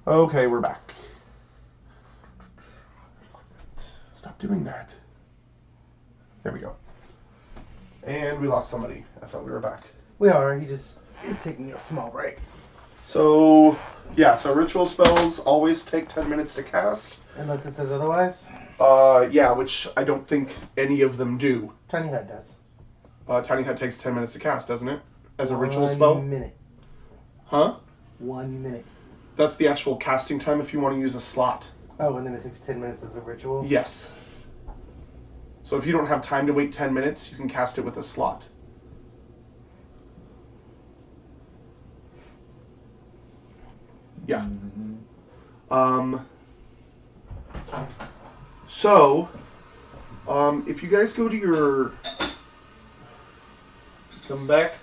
Okay, we're back. Stop doing that. There we go. And we lost somebody. I thought we were back. We are. He just is taking a small break. So, yeah, so ritual spells always take 10 minutes to cast. Unless it says otherwise. Yeah, which I don't think any of them do. Tiny Hut does. Tiny Hut takes 10 minutes to cast, doesn't it? As a ritual spell? 1 minute. Huh? 1 minute. That's the actual casting time if you want to use a slot. Oh, and then it takes 10 minutes as a ritual? Yes. So if you don't have time to wait 10 minutes, you can cast it with a slot. Yeah. So, if you guys go to your... Come back.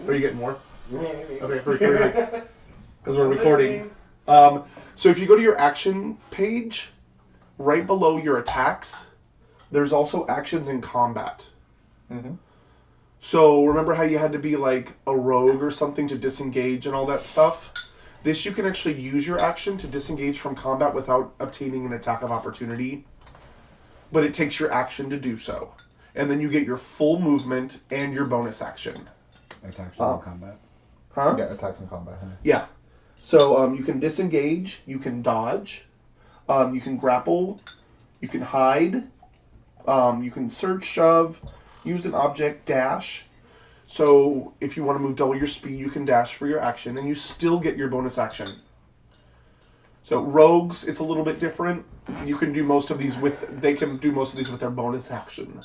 Are you getting more? Okay, hurry. Because we're recording. So if you go to your action page, right below your attacks, there's also actions in combat. Mm-hmm. So remember how you had to be like a rogue or something to disengage and all that stuff? This you can actually use your action to disengage from combat without obtaining an attack of opportunity. But it takes your action to do so. And then you get your full movement and your bonus action. Attacks in combat. Huh? Yeah, attacks in combat. Huh? Yeah. So you can disengage, you can dodge, you can grapple, you can hide, you can surge, shove, use an object, dash. So if you want to move double your speed, you can dash for your action, and you still get your bonus action. So rogues, it's a little bit different. You can do most of these they can do most of these with their bonus action.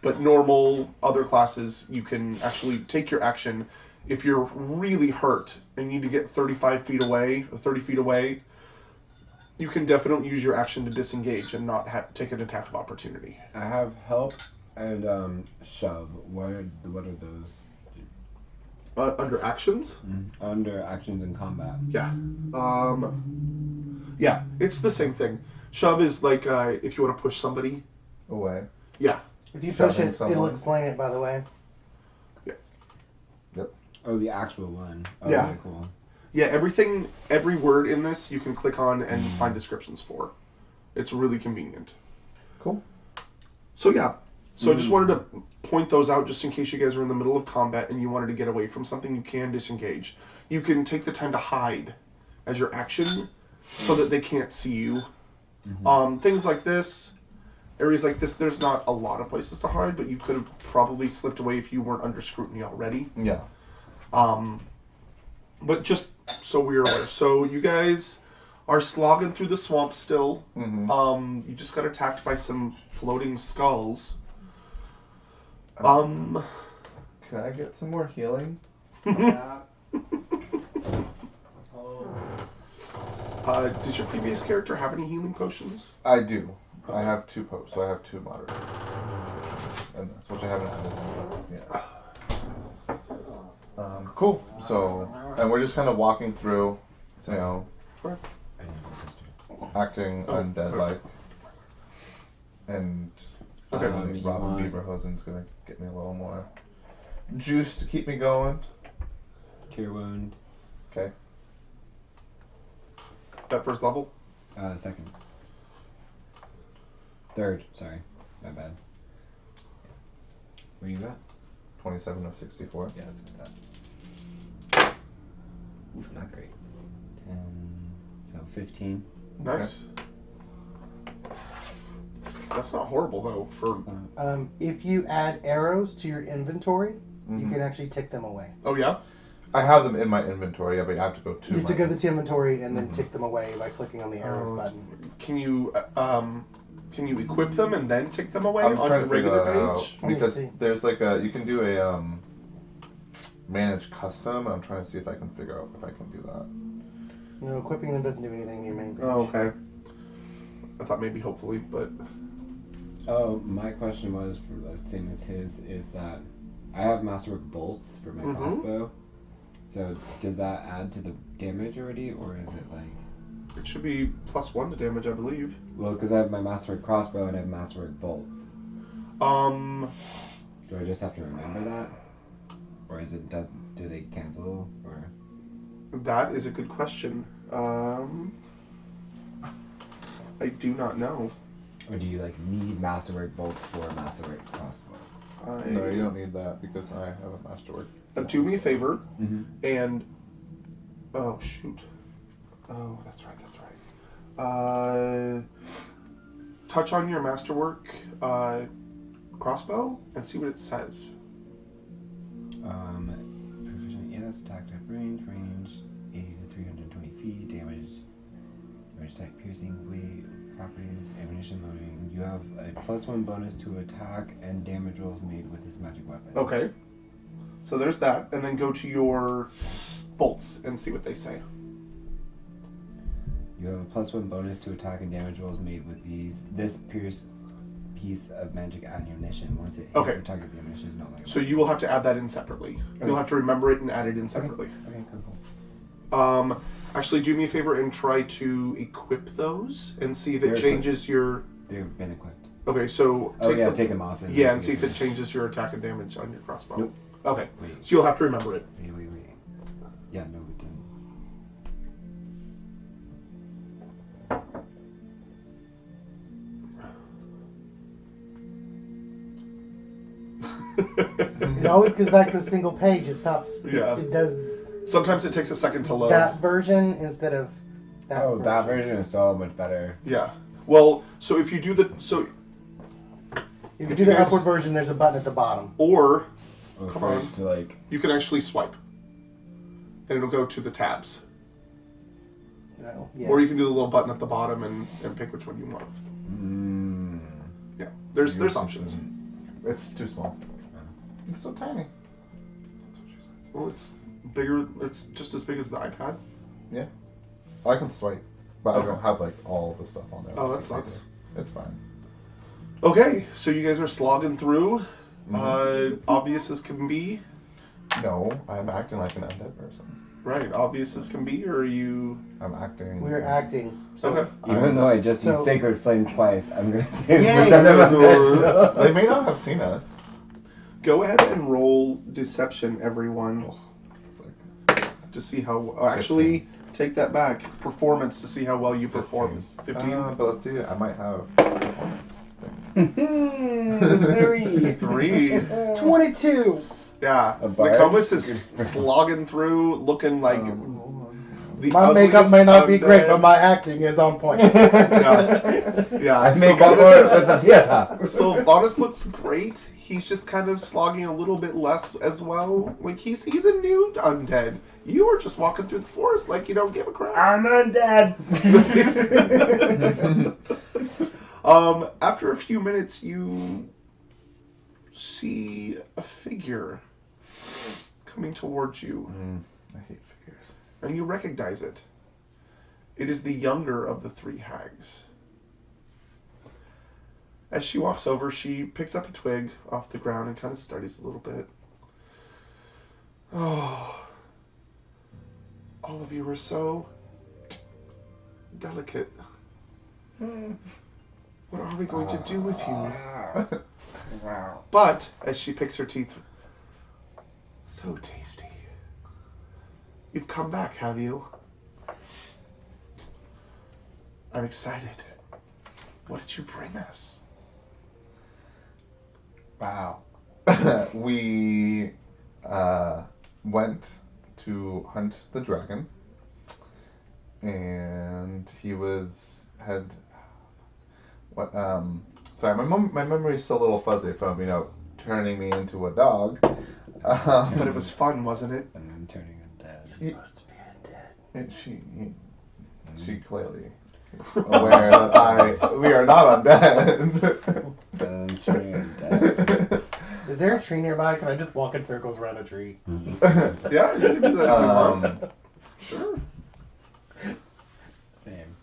But normal other classes, you can actually take your action. If you're really hurt and you need to get 35 feet away, or 30 feet away, you can definitely use your action to disengage and not take an attack of opportunity. I have help and shove. What are those? Under actions? Under actions in combat. Yeah. Yeah, it's the same thing. Shove is like if you want to push somebody. Away. Yeah. If you push Shoving it, someone. it'll explain it, by the way. Oh, the actual one. Oh, Yeah. okay, cool. Yeah, every word in this you can click on and find descriptions for. It's really convenient. Cool. So yeah. So I just wanted to point those out just in case you guys are in the middle of combat and you wanted to get away from something, you can disengage. You can take the time to hide as your action so that they can't see you. Things like this, areas like this, there's not a lot of places to hide, but you could have probably slipped away if you weren't under scrutiny already. Yeah. But just so we're aware. So you guys are slogging through the swamp still. Mm-hmm. You just got attacked by some floating skulls. Can I get some more healing? Does your previous character have any healing potions? I do. I have 2 so I have 2 moderate. And that's which I haven't added yet. Cool. So, and we're just kind of walking through, you know, acting undead-like. And Okay. Robin Bieberhosen's gonna get me a little more juice to keep me going. Cure wound. Okay. That first level? Second. Third. Sorry, my bad. Where you at? 27 of 64. Yeah, that's about that. Oof, not great. 10. So 15. Nice. That's not horrible though. For If you add arrows to your inventory, you Mhm. can actually tick them away. oh yeah. I have them in my inventory, yeah, but I have to go to You have to my- go to the inventory and then tick them away by clicking on the arrows Oh, button. Can you equip them and then take them away I was on trying the to figure regular that out page? Let me because see. there's like you can do a manage custom. I'm trying to see if I can figure out if I can do that. No, equipping them doesn't do anything in your main page. Oh, okay. I thought maybe hopefully, but Oh, my question was for the same as his is that I have masterwork bolts for my crossbow. So does that add to the damage already, or is it like? it should be +1 to damage, I believe. Well, because I have my masterwork crossbow and I have masterwork bolts. Do I just have to remember that, or is it do they cancel or? That is a good question. I do not know. Or do you like need masterwork bolts for a masterwork crossbow? No, you don't need that because I have a masterwork. Do me a favor Mm-hmm. and oh shoot. Oh, that's right. Touch on your masterwork crossbow and see what it says. Proficient, yes, attack type range 80 to 320 feet, damage type piercing, weight, properties, ammunition loading. You have a +1 bonus to attack and damage rolls made with this magic weapon. Okay. So there's that, and then go to your bolts and see what they say. You have a +1 bonus to attack and damage rolls made with this piece of magic ammunition. Once it hits the target, the ammunition is no longer. So you will have to add that in separately. Okay. You'll have to remember it and add it in separately. Okay, cool. Actually, do me a favor and try to equip those and see if it They're changes your. They've been equipped. Okay, so Take them off. and see if it changes your attack and damage on your crossbow. Nope. Okay, Wait. so you'll have to remember it. Wait. Yeah, no, it didn't. It always goes back to a single page. It stops. Yeah. It does Sometimes it takes a second to load. that version instead of that version. That version is so much better. Yeah. Well, so if you do the If you do the upward version, there's a button at the bottom. or Oh, Come for on. it to like. you can actually swipe, and it'll go to the tabs. No. Yeah. Or you can do the little button at the bottom and pick which one you want. Yeah. There's options. It's too small. It's so tiny. Well, it's bigger. It's just as big as the iPad. I can swipe, but I Okay. don't have like all the stuff on there. Oh, that sucks. It's fine. Okay, so you guys are slogging through. Mm-hmm. Obvious as can be. No, I'm acting like an undead person. Right, obvious as can be, or are you? I'm acting. We're acting. So Okay. Even though I just used So- Sacred Flame twice, I'm gonna say Yay! pretend I'm undead. They may not have seen us. Go ahead and roll deception, everyone, It's like to see how. Actually, take that back. Performance to see how well you perform. 15. But let's see. I might have. performance things. 3. 22. Yeah. A bard? McComas is slogging through, looking like the My makeup ugliest may not be great, undead. but my acting is on point. Yeah. I So make up Vaunus with a theater. So Vaunus looks great. He's just kind of slogging a little bit less as well. Like he's a new undead. You were just walking through the forest like you don't give a crap. I'm undead. After a few minutes, you see a figure coming towards you, I hate figures. and you recognize it. It is the younger of the 3 hags. As she walks over, she picks up a twig off the ground and kind of studies a little bit. Oh, all of you are so delicate. What are we going to do with you? Wow. But, as she picks her teeth, so tasty. You've come back, have you? I'm excited. What did you bring us? Wow. We went to hunt the dragon, and he had what? Sorry, my memory's still a little fuzzy from turning me into a dog. But it was fun, wasn't it? And I'm turning undead. Supposed to be undead. She clearly is aware that we are not undead. And I'm turning undead. Is there a tree nearby? Can I just walk in circles around a tree? Yeah, you can do that if you want. Sure. Same.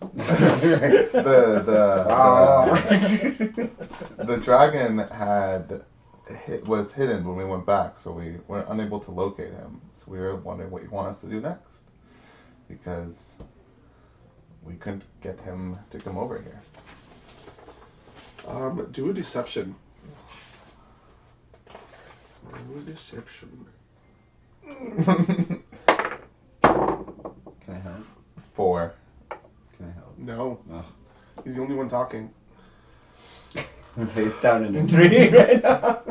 The dragon was hidden when we went back, so we were unable to locate him. So we were wondering what you want us to do next, because we couldn't get him to come over here. Do a deception. Do a deception. He's the only one talking. Face down in a tree right now.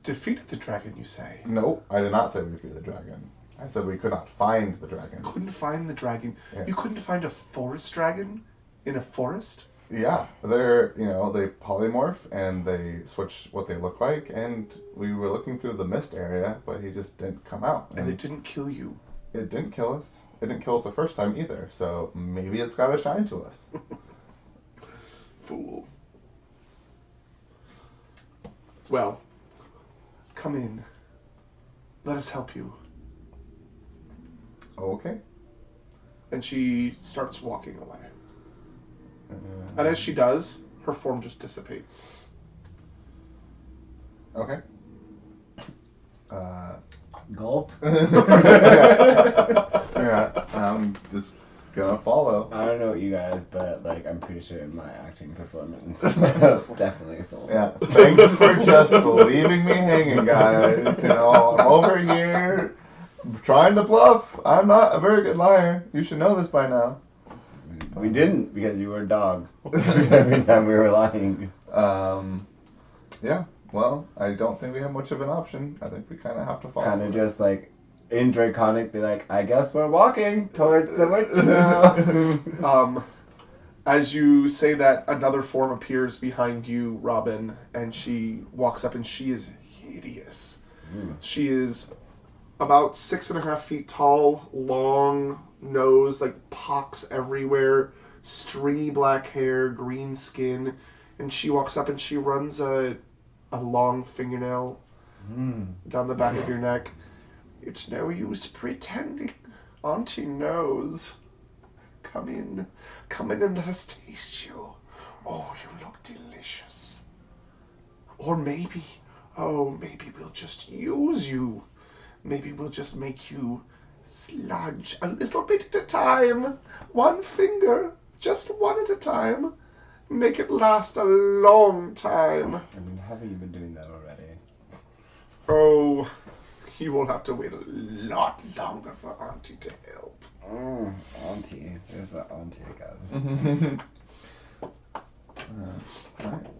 Defeated the dragon, you say? No, I did not say we defeated the dragon. I said we could not find the dragon. Couldn't find the dragon. Yeah. You couldn't find a forest dragon in a forest? Yeah, they're, they polymorph and they switch what they look like, and we were looking through the mist area, but he just didn't come out. And it didn't kill you. It didn't kill us. It didn't kill us the first time either, so maybe it's got to shine to us. Fool. Well, come in. Let us help you. Okay. And she starts walking away. And as she does, her form just dissipates. Okay. Gulp. Yeah, I'm just gonna follow. I don't know what you guys, but like I'm pretty sure my acting performance definitely sold. Yeah, thanks for just leaving me hanging, guys. I'm over here trying to bluff. I'm not a very good liar. You should know this by now. We didn't because you were a dog. Every time we were lying. Yeah. Well, I don't think we have much of an option. I think we kind of have to follow. Kind of just like in Draconic, be like, I guess we're walking towards the witch now. As you say that, another form appears behind you, Robin, and she walks up, and she is hideous. She is about 6.5 feet tall, long nose, like pocks everywhere, stringy black hair, green skin, and she walks up and she runs a long fingernail down the back of your neck. It's no use pretending. Auntie knows. Come in and let us taste you. Oh, you look delicious. Or maybe we'll just use you. Maybe we'll just make you sludge a little bit at a time. One finger, just one at a time. Make it last a long time. I mean, haven't you been doing that already? Oh, you will have to wait a lot longer for Auntie to help. Auntie. There's that auntie again.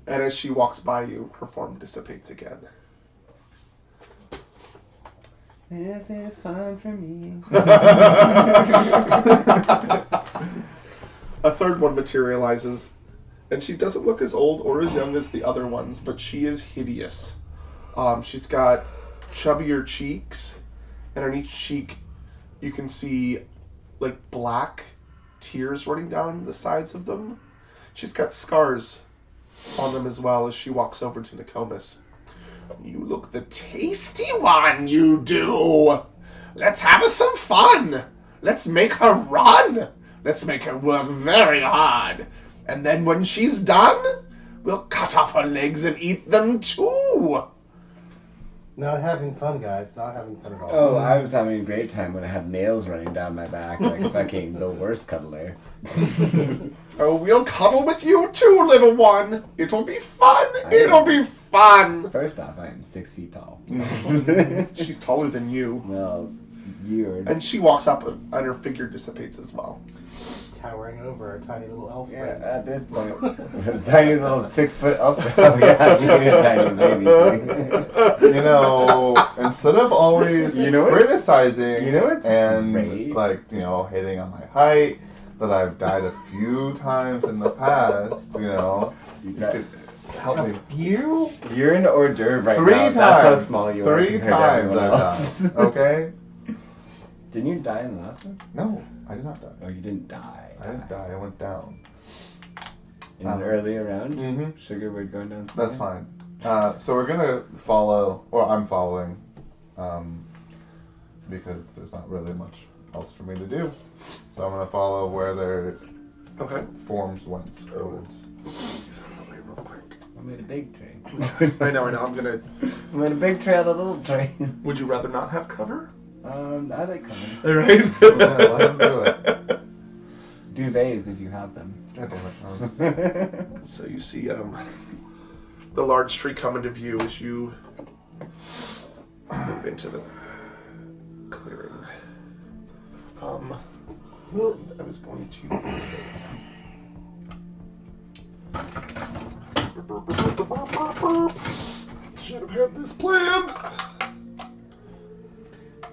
And as she walks by you, her form dissipates again. This is fun for me. A third one materializes, and she doesn't look as old or as young as the other ones, but she is hideous. She's got chubbier cheeks, and on each cheek you can see like black tears running down the sides of them. She's got scars on them as well as she walks over to Nokomis. You look the tasty one, you do. Let's have us some fun. Let's make her run. Let's make her work very hard. And then when she's done, we'll cut off her legs and eat them too. Not having fun, guys. Not having fun at all. Oh, I was having a great time when I had nails running down my back like fucking the worst cuddler. Oh, we'll cuddle with you too, little one. It'll be fun. It'll be fun. First off, I am 6 feet tall. She's taller than you. Well, you're... And she walks up and her figure dissipates as well. Towering over a tiny little elf Yeah, friend. at this point, a tiny little 6 foot up. Oh, yeah, you're a tiny baby. Instead of always criticizing what's and great? hitting on my height, that I've died a few times in the past, you could help me. You? You're an hors d'oeuvre right 3 now. times. That's how small you are. 3 compared to times everyone I've else. died. Okay? Didn't you die in the last one? No, I did not die. Oh, you didn't die. I didn't die. I went down. In an earlier round? Mm-hmm. Sugar, we're going down. That's fine. So we're gonna follow, or I'm following, because there's not really much else for me to do. So I'm gonna follow where their forms went. I made a big train. I know. I'm gonna. I made a big train out of a little train. Would you rather not have cover? I like coming. All right. Let him do it. Duvets if you have them. God damn it. So you see the large tree come into view as you move into the clearing. I was going to Should have had this planned.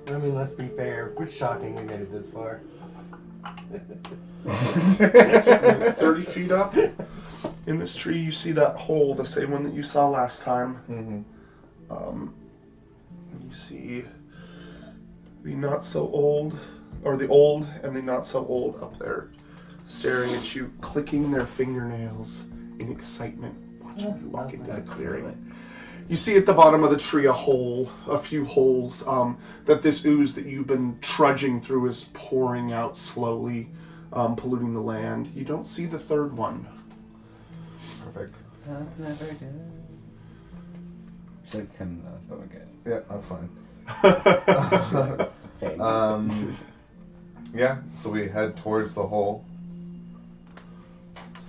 I mean, let's be fair. It's shocking we made it this far. 30 feet up in this tree, you see that hole, the same one that you saw last time. Mm-hmm. You see the not so old, or the old and the not so old up there, staring at you, clicking their fingernails in excitement, watching you walk into the clearing. You see at the bottom of the tree a few holes that this ooze that you've been trudging through is pouring out slowly, polluting the land. You don't see the third one. Perfect. That's never good. Shoots him though, so we're good. Yeah, that's fine. Fame. Yeah, so we head towards the hole.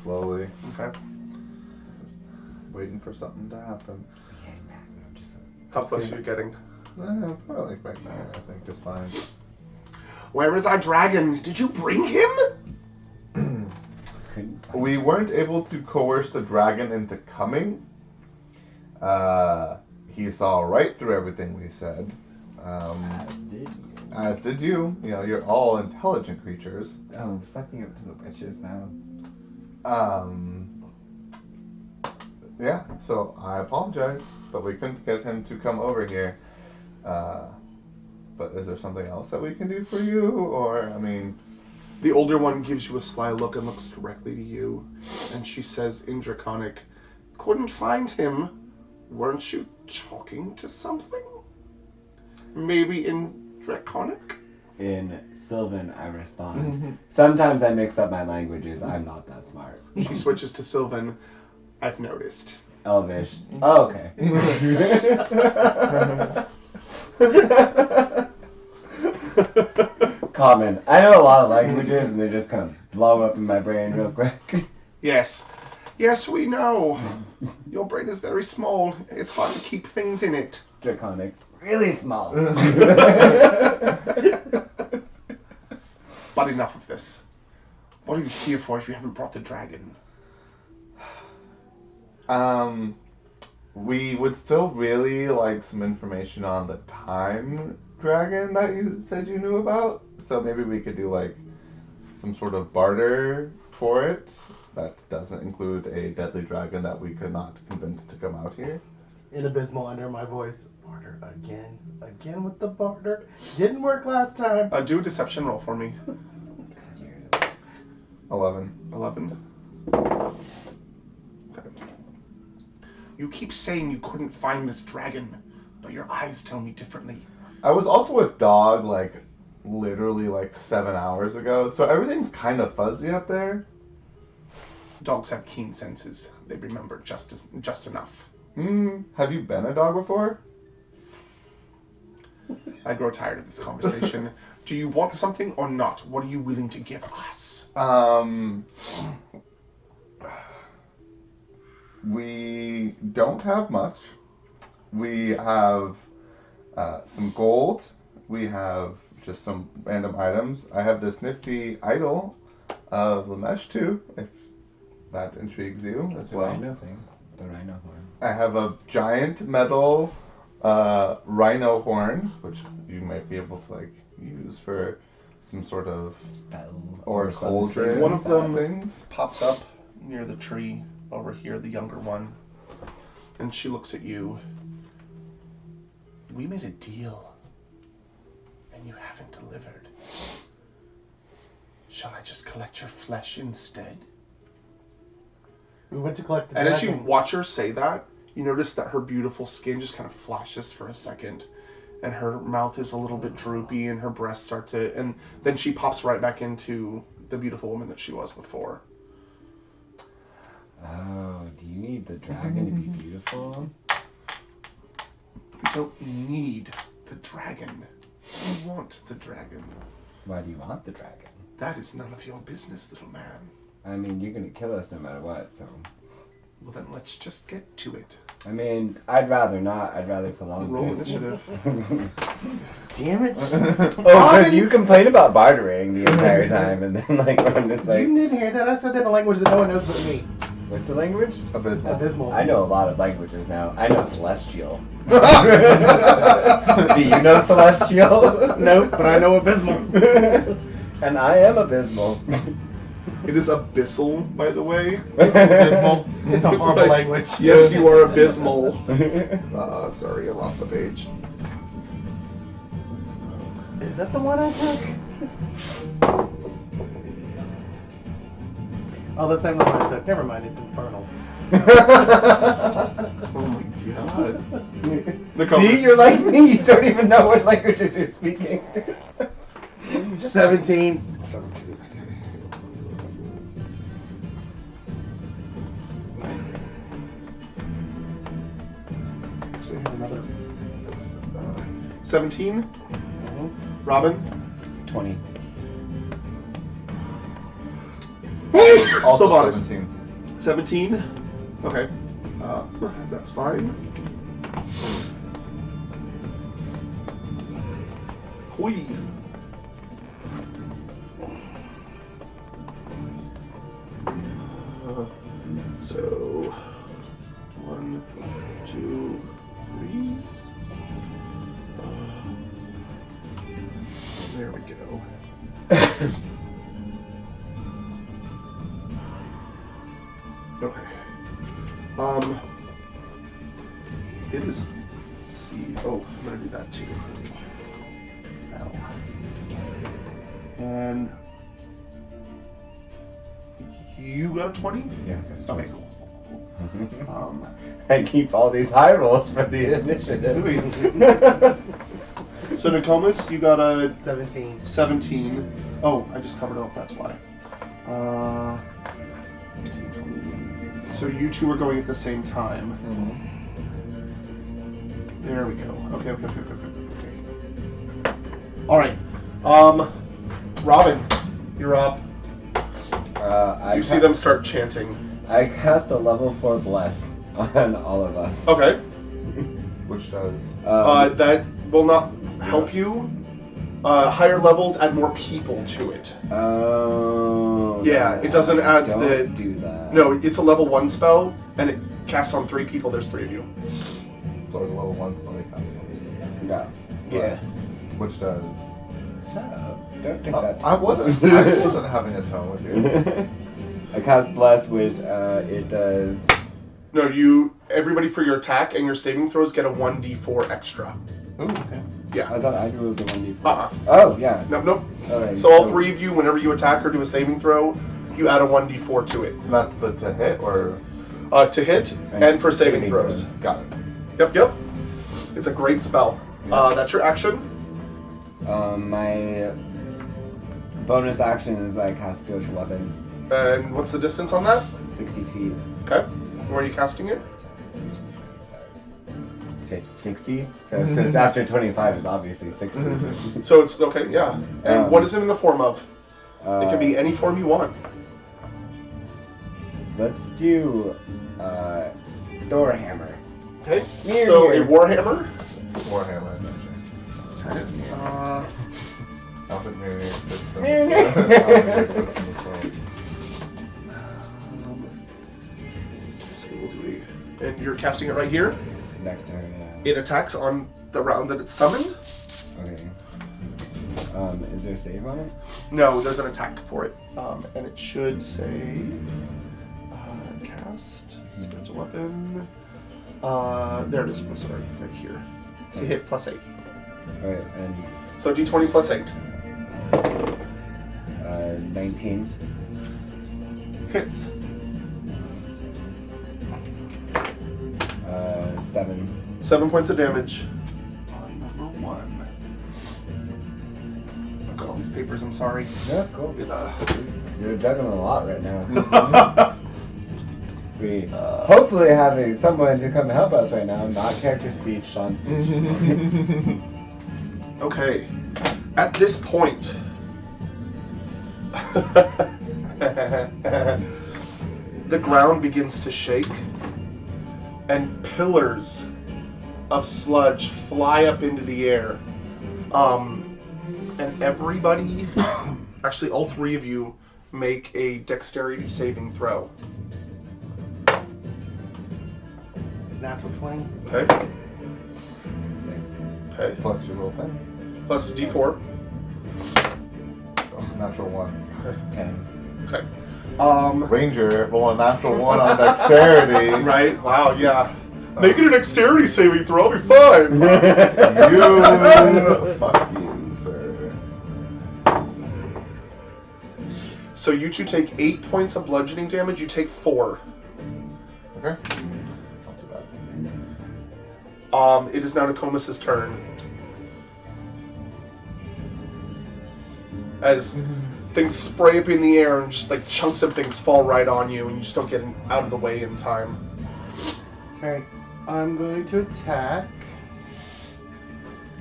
Slowly. Okay. Just waiting for something to happen. How close are you getting? Probably like back there, I think is fine. Where is our dragon? Did you bring him? Couldn't find We weren't able to coerce the dragon into coming. He saw right through everything we said. did you? As did you. You know, you're all intelligent creatures. Oh, I'm sucking up to the witches now. Yeah, so I apologize, but we couldn't get him to come over here. But is there something else that we can do for you? Or, I mean... The older one gives you a sly look and looks directly to you. And she says in Draconic, couldn't find him. Weren't you talking to something? Maybe in Draconic? In Sylvan, I respond. Sometimes I mix up my languages. I'm not that smart. She switches to Sylvan. I've noticed. Elvish. Oh, okay. Common. I know a lot of languages and they just kind of blow up in my brain real quick. Yes. Yes, we know. Your brain is very small. It's hard to keep things in it. Draconic. Really small. But enough of this. What are you here for if you haven't brought the dragon? We would still really like some information on the time dragon that you said you knew about. So maybe we could do like some sort of barter for it. That doesn't include a deadly dragon that we could not convince to come out here. In abysmal under my voice. Barter again. Again with the barter. Didn't work last time. Do a deception roll for me. 11. 11. Okay. You keep saying you couldn't find this dragon, but your eyes tell me differently. I was also with Dog like literally like 7 hours ago, so everything's kind of fuzzy up there. Dogs have keen senses. They remember just enough. Have you been a dog before? I grow tired of this conversation. Do you want something or not? What are you willing to give us? We don't have much. We have some gold. We have just some random items. I have this nifty idol of Lamesh too, if that intrigues you as The well. rhino thing. The rhino horn. I have a giant metal rhino horn, which you might be able to like use for some sort of Spell. or cauldron. One of them things. pops up near the tree over here, the younger one, and she looks at you. We made a deal, and you haven't delivered. Shall I just collect your flesh instead? We went to collect the And as you dragon. watch her say that, you notice that her beautiful skin just kind of flashes for a second, and her mouth is a little bit droopy, and her breasts start to, and then she pops right back into the beautiful woman that she was before. Oh, do you need the dragon to be beautiful? You don't need the dragon. You want the dragon. Why do you want the dragon? That is none of your business, little man. I mean, you're gonna kill us no matter what, so... Well, then let's just get to it. I mean, I'd rather not. I'd rather prolong Roll this. initiative. Damn it. Oh, because you complain about bartering the entire time, and then, like, I'm just like... You didn't hear that. I said that in a language that no one knows but me. What's the language? Abysmal. Abysmal. I know a lot of languages now. I know Celestial. Do you know Celestial? Nope, but I know Abysmal. And I am Abysmal. It is abyssal, by the way. Abysmal. It's a horrible Like, language. Yes, you are abysmal. Sorry, I lost the page. Is that the one I took? Oh, that's not the one I took. Never mind, it's Infernal. Oh my god. See, you're like me. You don't even know what languages you're speaking. 17. 17. Actually, I have another. 17. Robin. 20. Also Sylvanas. 17. 17. Okay. That's fine. Hui. So, 1, 2, 3. There we go. Okay. It is. Let's see. Oh, I'm gonna do that too. Ow. And you got a 20? Yeah. Okay, cool. I keep all these high rolls for the initiative. So Nokomis, you got a 17. 17. Oh, I just covered it up. That's why. So you two are going at the same time. There we go. Okay. All right. Robin, you're up. I You see them start chanting. I cast a level 4 bless on all of us. Okay. Which does. That will not help you. Higher levels add more people to it. Oh. Yeah, it doesn't add Don't the. do that. No, it's a level 1 spell, and it casts on 3 people. There's 3 of you. So it's a level 1 spell they cast once. Yeah. Yeah. Which does. Shut up. Don't take that. I wasn't having a tone with you. I cast bless, which it does. No, everybody for your attack and your saving throws get a 1d4 extra. Oh, okay. Yeah. I thought I rolled the 1d4. Uh-uh. Oh, yeah. Nope. Alright, So all 3 of you, whenever you attack or do a saving throw, you add a 1d4 to it. And that's the to hit or. To hit and for saving throws. Got it. Yep. It's a great spell. That's your action. My bonus action is I cast Spiritual Weapon. And what's the distance on that? 60 feet. Okay. Where are you casting it? 60? Because after 25 is obviously 60. So it's okay, yeah. And what is it in the form of? It can be any form you want. Let's do Thor Hammer. Okay. Mirror. So a warhammer. Warhammer. Okay. I don't think Mirror exists in Mirror. this world. So we'll do and you're casting it right here. Next turn, yeah. It attacks on the round that it's summoned. Okay. Is there a save on it? No, there's an attack for it. And it should say cast spiritual weapon. There it is. I'm sorry, right here. To hit +8. Alright, and So d20 +8. 19. Hits. 7. 7 points of damage. On number 1. I've got all these papers, I'm sorry. No, that's cool. It, You're juggling a lot right now. We hopefully having someone to come help us right now, not character speech, Sean speech. Okay. At this point, the ground begins to shake, and pillars of sludge fly up into the air. And everybody, actually all 3 of you, make a dexterity saving throw. natural 20. Okay. 6. Okay. Plus your little thing. Plus D4. Oh, natural 1. 10. Okay. Ranger roll a natural 1 on dexterity. Right. Wow. Yeah. Make it a dexterity saving throw. I'll be fine. You. Fuck you, sir. So you two take 8 points of bludgeoning damage. You take 4. Okay. Not too bad. It is now Nokomis' turn. As things spray up in the air and just like chunks of things fall right on you, and you just don't get out of the way in time. Alright, I'm going to attack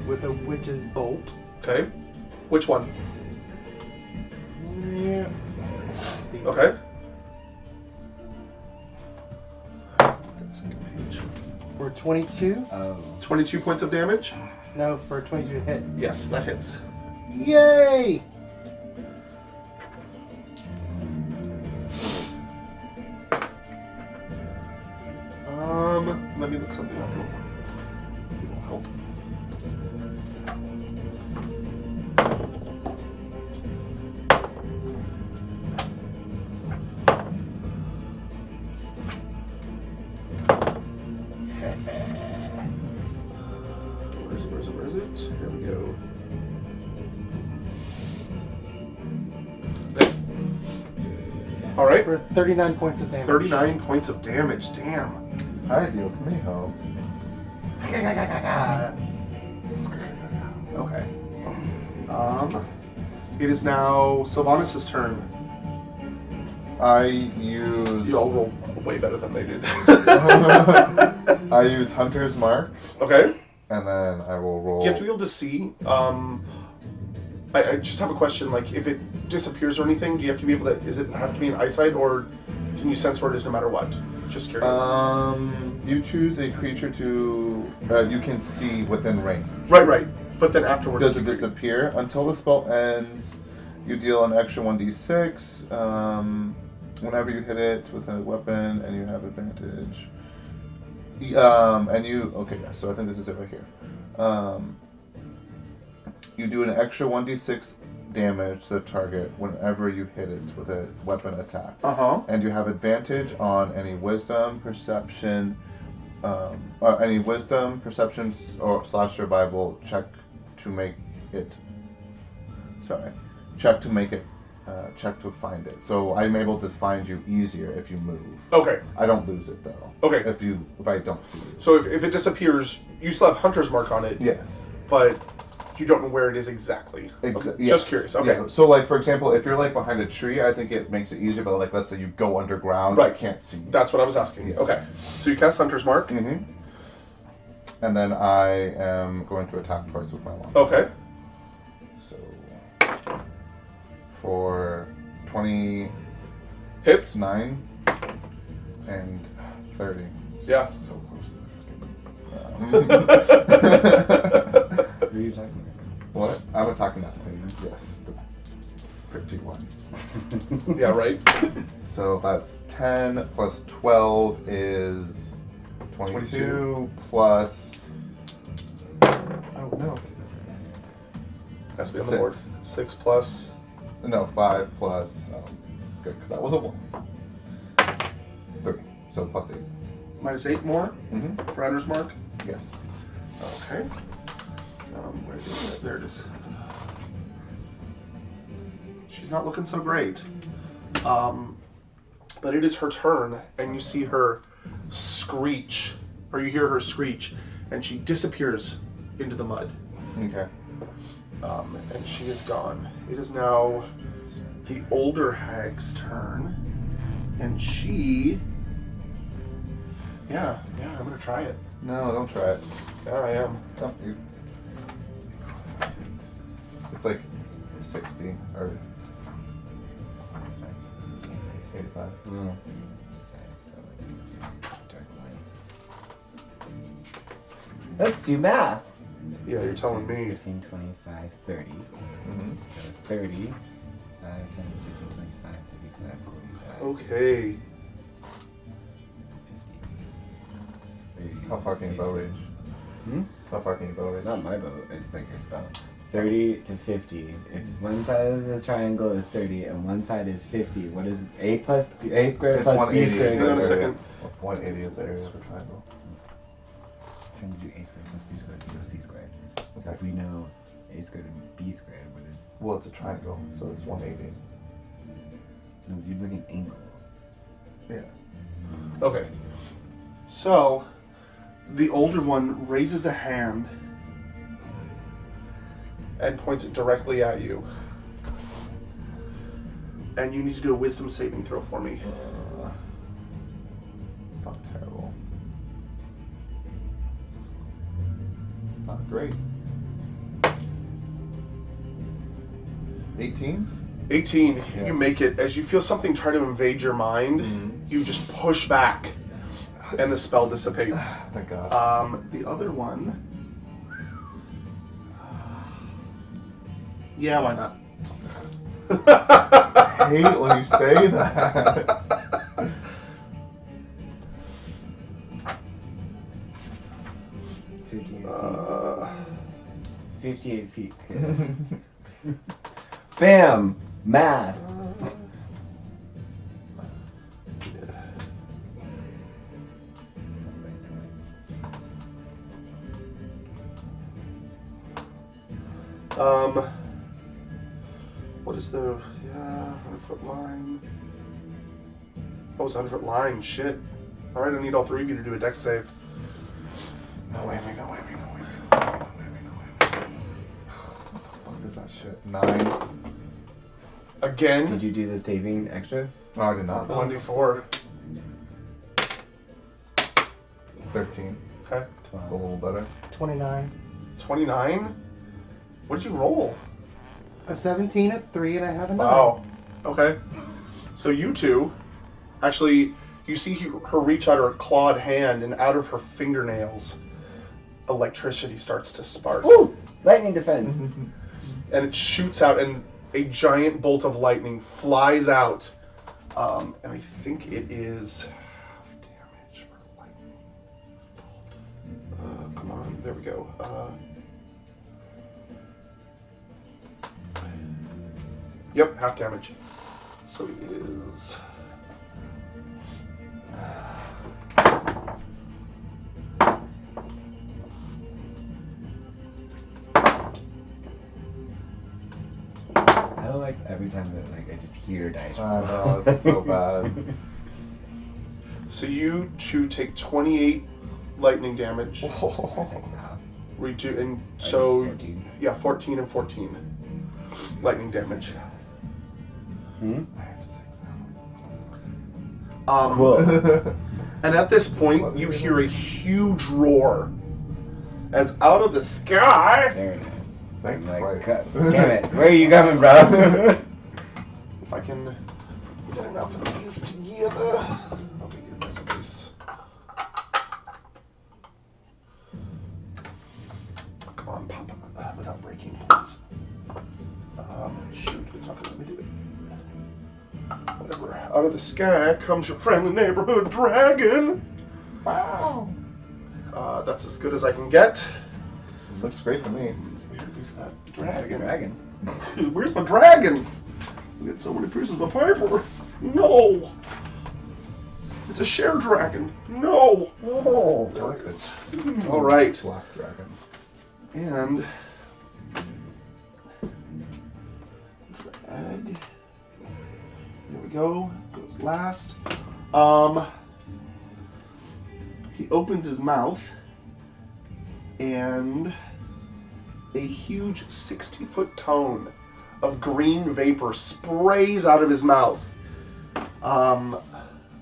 with a witch's bolt. Okay. Which one? Yeah. Let's see. Okay. That second page. For 22? Oh. 22 points of damage? No, for 22 to hit. Yes, that hits. Yay! Let me look something up real quick. It will help. Where is it? Here we go. Okay. All right. For 39 points of damage. 39 points of damage. Damn. Hi, Dios mijo. Okay. It is now Sylvanas' turn. I use. You all roll way better than they did. I use Hunter's Mark, Okay. and then I will roll. You have to be able to see. I just have a question. Like, if it disappears or anything, do you have to be able to? Is it have to be in eyesight, or can you sense where it is no matter what? Just curious. You choose a creature to. You can see within range. Right. But then afterwards, Does it disappear until the spell ends? You deal an extra 1d6 whenever you hit it with a weapon, and you have advantage. And you okay? Yeah, so I think this is it right here. You do an extra 1d6 damage to the target whenever you hit it with a weapon attack. And you have advantage on any wisdom, perception, or / survival check to make it. Check to find it. So I'm able to find you easier if you move. Okay. I don't lose it though. Okay. If I don't see you. So if it disappears, you still have Hunter's Mark on it, Yes. but you don't know where it is exactly. Okay. Yes. Just curious. Okay. Yeah. So like for example, if you're like behind a tree, I think it makes it easier. But like let's say you go underground, Right. I can't see you. That's what I was asking. Yeah. Okay. So you cast Hunter's Mark. Mm-hmm. And then I am going to attack twice with my wand. Okay. So for 29 Hits. and 30. Yeah. So close Who are you talking about? What? I'm attacking that thing. Yes. The 51. Yeah. Right. So that's 10 plus 12 is 22 plus. Oh no. Has to be on the 6. board. 6 plus. No, 5 plus. Good, because that was a 1. 3. So plus 8. Minus 8 more Mm-hmm. for Hunter's Mark. Yes. Okay. Where is it? There it is. She's not looking so great. But it is her turn, and you see her screech, or you hear her screech, and she disappears into the mud. Okay. And she is gone. It is now the older hag's turn, and she. Yeah, I'm gonna try it. No, don't try it. Yeah, I am. Don't you. It's like 60 or 85. Oh. Let's do math. Yeah, you're telling me. 15, 25, 30. Mm-hmm. So 30, 5, 10, 15, 25, 35, 45, Okay. 50, 30. How far can you bow range? Hmm? How far can you bow range? Not my boat, it's like your spell. 30 to 50. If one side of the triangle is 30 and one side is 50, what is A squared It's plus B 180 squared? is Hang on a the area. second. 180 is the area of the triangle. Trying to do A squared plus B squared equals C squared. So if we know A squared and B squared, what is... Well, it's a triangle, so it's 180. No, you're looking angle. Okay. So, the older one raises a hand and points it directly at you. And you need to do a wisdom saving throw for me. It's not terrible. Not great. 18? 18. Yeah. You make it. As you feel something try to invade your mind, you just push back, and the spell dissipates. Thank God. The other one. Yeah, why not? I hate when you say that. 58 feet. Bam! Mad. What is the 100-foot line? Oh, it's 100-foot line. Shit. All right, I need all three of you to do a dex save. No whammy, no whammy, no whammy. No whammy, no whammy. What is that shit? 9. Again. Did you do the saving extra? No, I did not. 1d4. 13. Okay. It's a little better. 29. 29. What did you roll? A 17 at 3, and I had a 9. Wow. Okay. So you two, actually, you see her reach out her clawed hand, and out of her fingernails, electricity starts to spark. Woo! Lightning defense. And it shoots out, and a giant bolt of lightning flies out. And I think it is damage for lightning. Come on, there we go. Yep, half damage. So it is. I don't like every time that I just hear dice. I know, it's so bad. So you two take 28 lightning damage. I take half. Redo, and I so do 14. yeah, 14 and 14 lightning damage. Hmm? I have 6 Cool. And at this point, you hear a huge roar as out of the sky. There it is. Thank I'm like, Christ. God damn it. Where are you coming, bro? If I can get enough of these together. Okay, good. There's a base. Come on, pop it without breaking, please. Shoot, it's not gonna let me do it. Whatever. Out of the sky comes your friendly neighborhood dragon. Wow. That's as good as I can get. Looks great to me. Where is that dragon? Dragon. Where's my dragon? We got so many pieces of paper. No. It's a share dragon. No. Oh. I like this. All right. Black dragon. And drag. There we go. Goes last. He opens his mouth, and a huge 60-foot cone of green vapor sprays out of his mouth.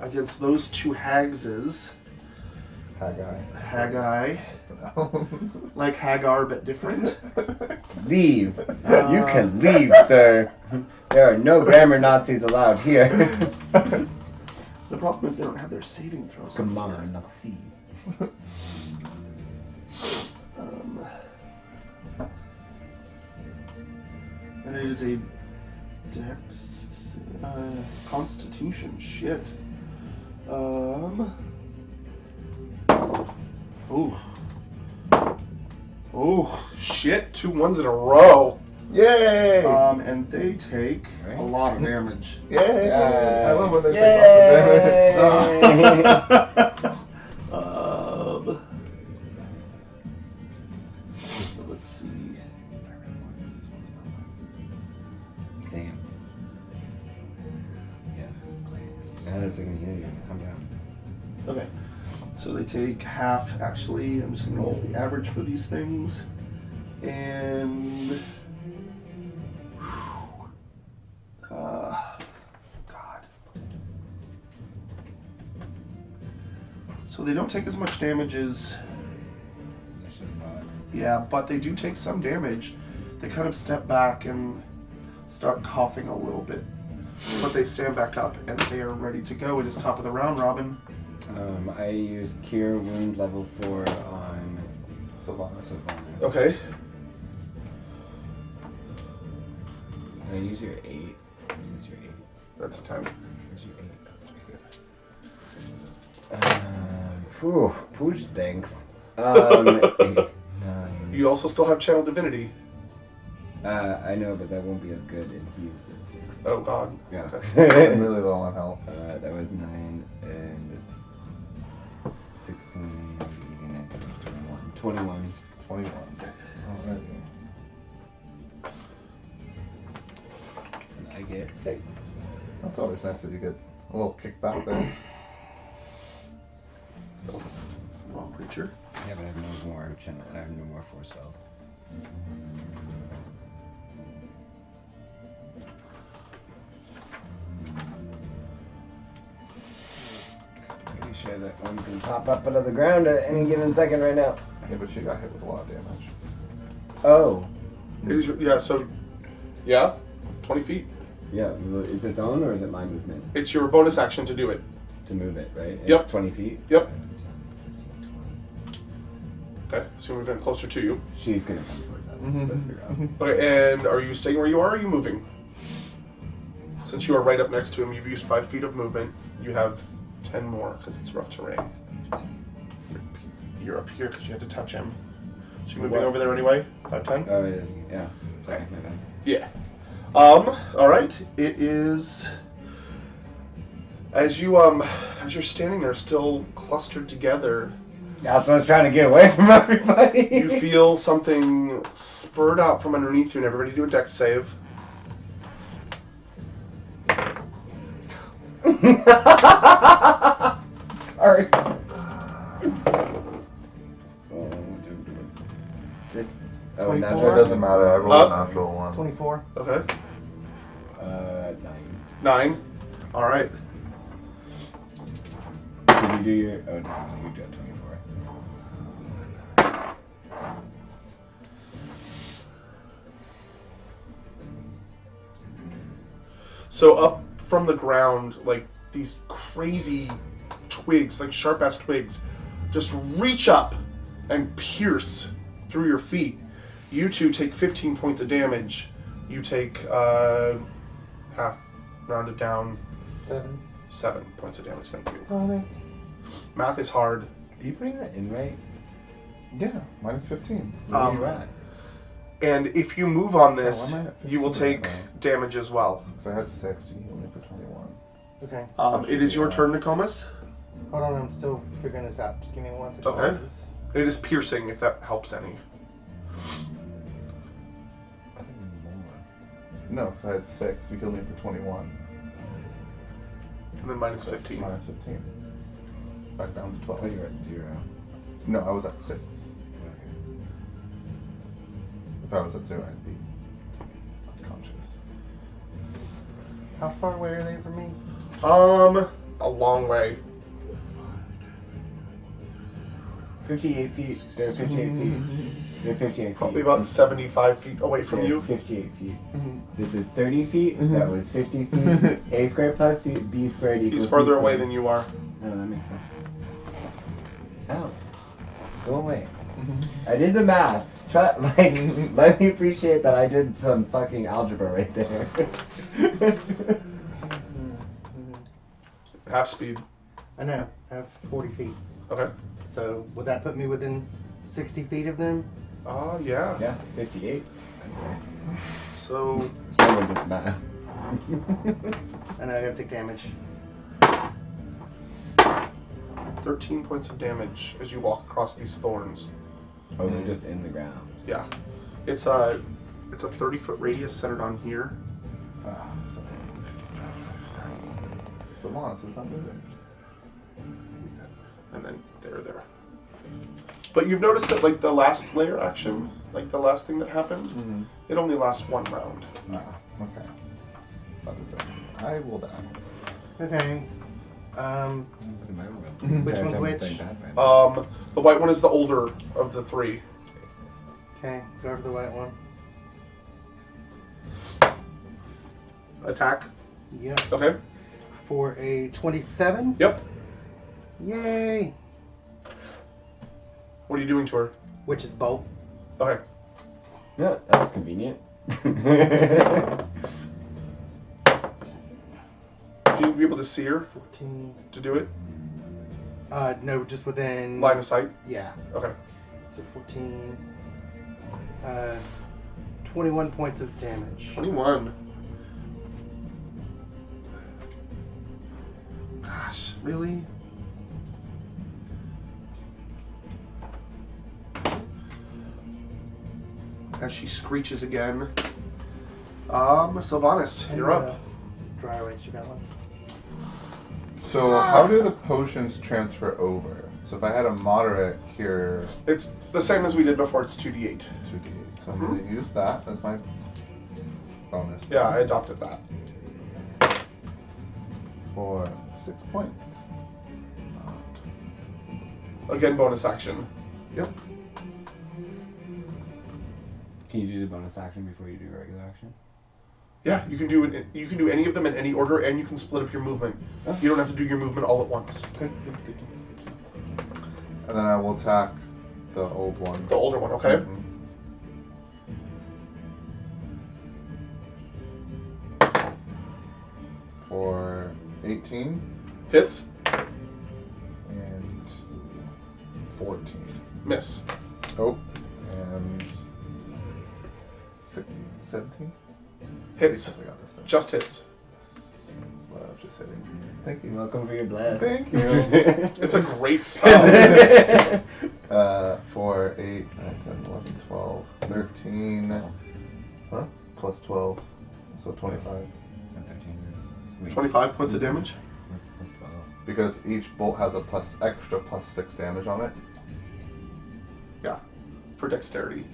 Against those two hagses. Haggai. Like Hagar, but different. Leave. You can leave, sir. There are no grammar Nazis allowed here. The problem is they don't have their saving throws. Come on, Nazi. And it is a Dex Constitution. Shit. Ooh. Ooh, shit. 2 1s in a row. Yay! And they take a Right. lot of damage. Yay! Yay! I love when they take lots of damage. Let's see. Same. Yes, please. That is going to heal you. Calm down. Okay. So they take half, actually. I'm just going to use the average for these things. And. God. So they don't take as much damage as. I should have thought. Yeah, but they do take some damage. They kind of step back and start coughing a little bit. But they stand back up and they are ready to go. It is top of the round, Robin. I use Cure Wound level 4 on Sylvanas. Sylvanas. Okay. Can I use your 8? Is this your 8? That's a 10. Where's your 8? Phew, pooch stinks. 8, 9. You also still have Channel Divinity. I know, but that won't be as good, and he's at 6. Oh, God. Yeah. I'm really low on health. That was 9 and 16, 18, 21. 21. Alright. And I get 6. That's always nice that you get a little kickback there. Wrong creature. Yeah, but I have no more channel. I have no more 4 spells. Pretty sure that one can pop up out of the ground at any given second right now. Yeah, but she got hit with a lot of damage. Oh. It is, yeah, so. Yeah. 20 feet. Yeah, it's its own, or is it my movement It's your bonus action to do it. to move it, right? It's Yep. 20 feet? Yep. Okay, so we're getting closer to you. She's gonna come towards us. Let's figure out. Okay, and are you staying where you are or are you moving? Since you are right up next to him, you've used 5 feet of movement. You have 10 more because it's rough terrain. You're up here because you had to touch him. So you're moving What? over there anyway? 5, 10? Oh, it is. Yeah. Sorry, my bad. Yeah. Alright. It is as you're standing there still clustered together, That's what I was trying to get away from everybody. you feel something spurt out from underneath you, and everybody do a dex save. Sorry. This. Oh, 24? It natural. doesn't matter, I rolled a natural one. 24. Okay. 9. 9. Alright. Did you do your? Oh, no, you got 24. So up from the ground, like these crazy twigs, like sharp ass twigs, just reach up and pierce through your feet. You two take 15 points of damage. You take half rounded down 7 points of damage. Thank you. Oh, Math is hard. Are you putting that in right? Yeah, minus 15. Where are you at? And if you move on this, Oh, am I at you will 15 take right damage as well. Because I had 6, you healed me for 21. okay. It is your turn, Nokomis. Hold on, I'm still figuring this out. Just give me 1 second. Okay. please. It is piercing, if that helps any. I think more. No, because I had 6, you healed me for 21. And then minus 15. Minus 15. Back down to I 12. thought you were at 0. No, I was at 6. If I was at 0, I'd be unconscious. How far away are they from me? A long way. 58 feet. They're 58 feet. They're 58 Probably feet. about 75 feet away from They're you. 58 feet. Mhm. This is 30 feet. That was 50 feet. A squared plus B squared equals He's further C away squared. than you are. Oh, that makes sense. Ow. Go away. I did the math. Try, let me appreciate that I did some fucking algebra right there. Half speed. I know. I have 40 feet. Okay. So would that put me within 60 feet of them? Yeah. Yeah, 58. So Someone did the math. And I gotta take damage. 13 points of damage as you walk across these thorns. Oh, they're just in the ground. Yeah. It's a 30-foot radius centered on here. Sylvanas is not moving. And then there. But you've noticed that, like, the last layer action, like the last thing that happened, Mm-hmm. it only lasts one round. Okay. About to say, I will die. Okay. Which one's which? The white one is the older of the three. Okay, go over the white one. Attack. Yep. Okay. For a 27. Yep. Yay! What are you doing to her? Which is bolt. Okay. Yeah, that's convenient. Do you be able to see her 14. to do it? No, just within. Line of sight? Yeah. Okay. So 14. 21 points of damage. 21. Gosh, really? As she screeches again. Sylvanas, And, you're up. Dry erase, you got one. So how do the potions transfer over? So if I had a moderate here, It's the same as we did before, it's 2d8. 2d8. So I'm going to use that as my bonus. Yeah, I adopted that. For 6 points. Again, bonus action. Yep. Can you do the bonus action before you do regular action? Yeah, you can do it. You can do any of them in any order, and you can split up your movement. Oh. You don't have to do your movement all at once. Good. And then I will attack the old one. The older one, okay? Mhm. For 18 Hits, and 14. miss. Oh, and 17? Hits, I got this thing. just hits. Love just hitting. Thank You're you. welcome for your bless. Thank you. It's a great spell. For 8, 9, 10, 11, 12, 13, plus 12, so 25. 25 points of damage. That's 12. Because each bolt has a extra plus 6 damage on it. Yeah, for dexterity.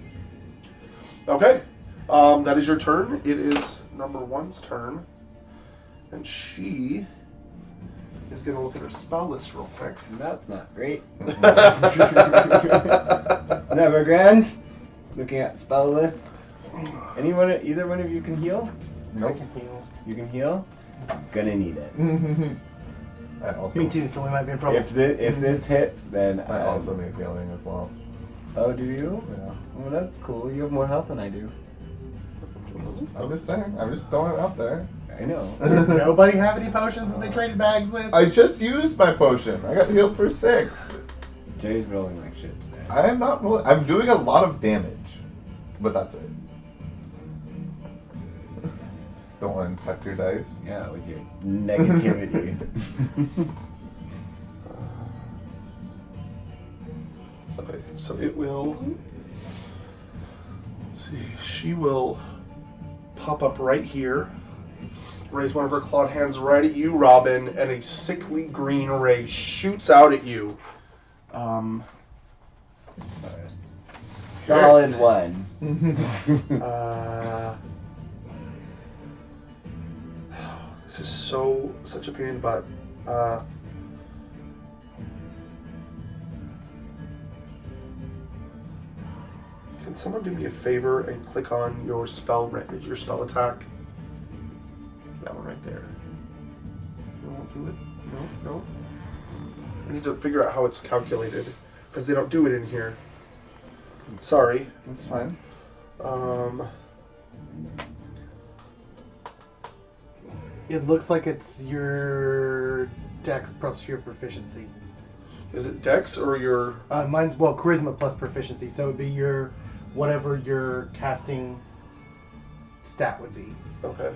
Okay, that is your turn. It is number one's turn. And she is going to look at her spell list real quick. That's not great. Never grand. Looking at spell list. Either one of you can heal? I Nope. can heal. You can heal? Gonna need it. I also, Me too, so we might be in trouble. If this hits, then I also need healing as well. Oh, do you? Yeah. Well, that's cool. You have more health than I do. I'm just saying. I'm just throwing it out there. I know. Nobody have any potions that they traded bags with? I just used my potion. I got healed for 6. Jay's rolling like shit today. I am not rolling. I'm doing a lot of damage, but that's it. Don't want to infect your dice. Yeah, with your negativity. Okay, so it will. Let's see, she will pop up right here, raise one of her clawed hands right at you, Robin, and a sickly green ray shoots out at you. Solid one. This is such a pain in the butt. Can someone do me a favor and click on your spell attack? That one right there. You won't do it? No. I need to figure out how it's calculated because they don't do it in here. Sorry. That's fine. It looks like it's your dex plus your proficiency. Is it Dex or your? Mine's charisma plus proficiency, so it'd be your whatever your casting stat would be. Okay.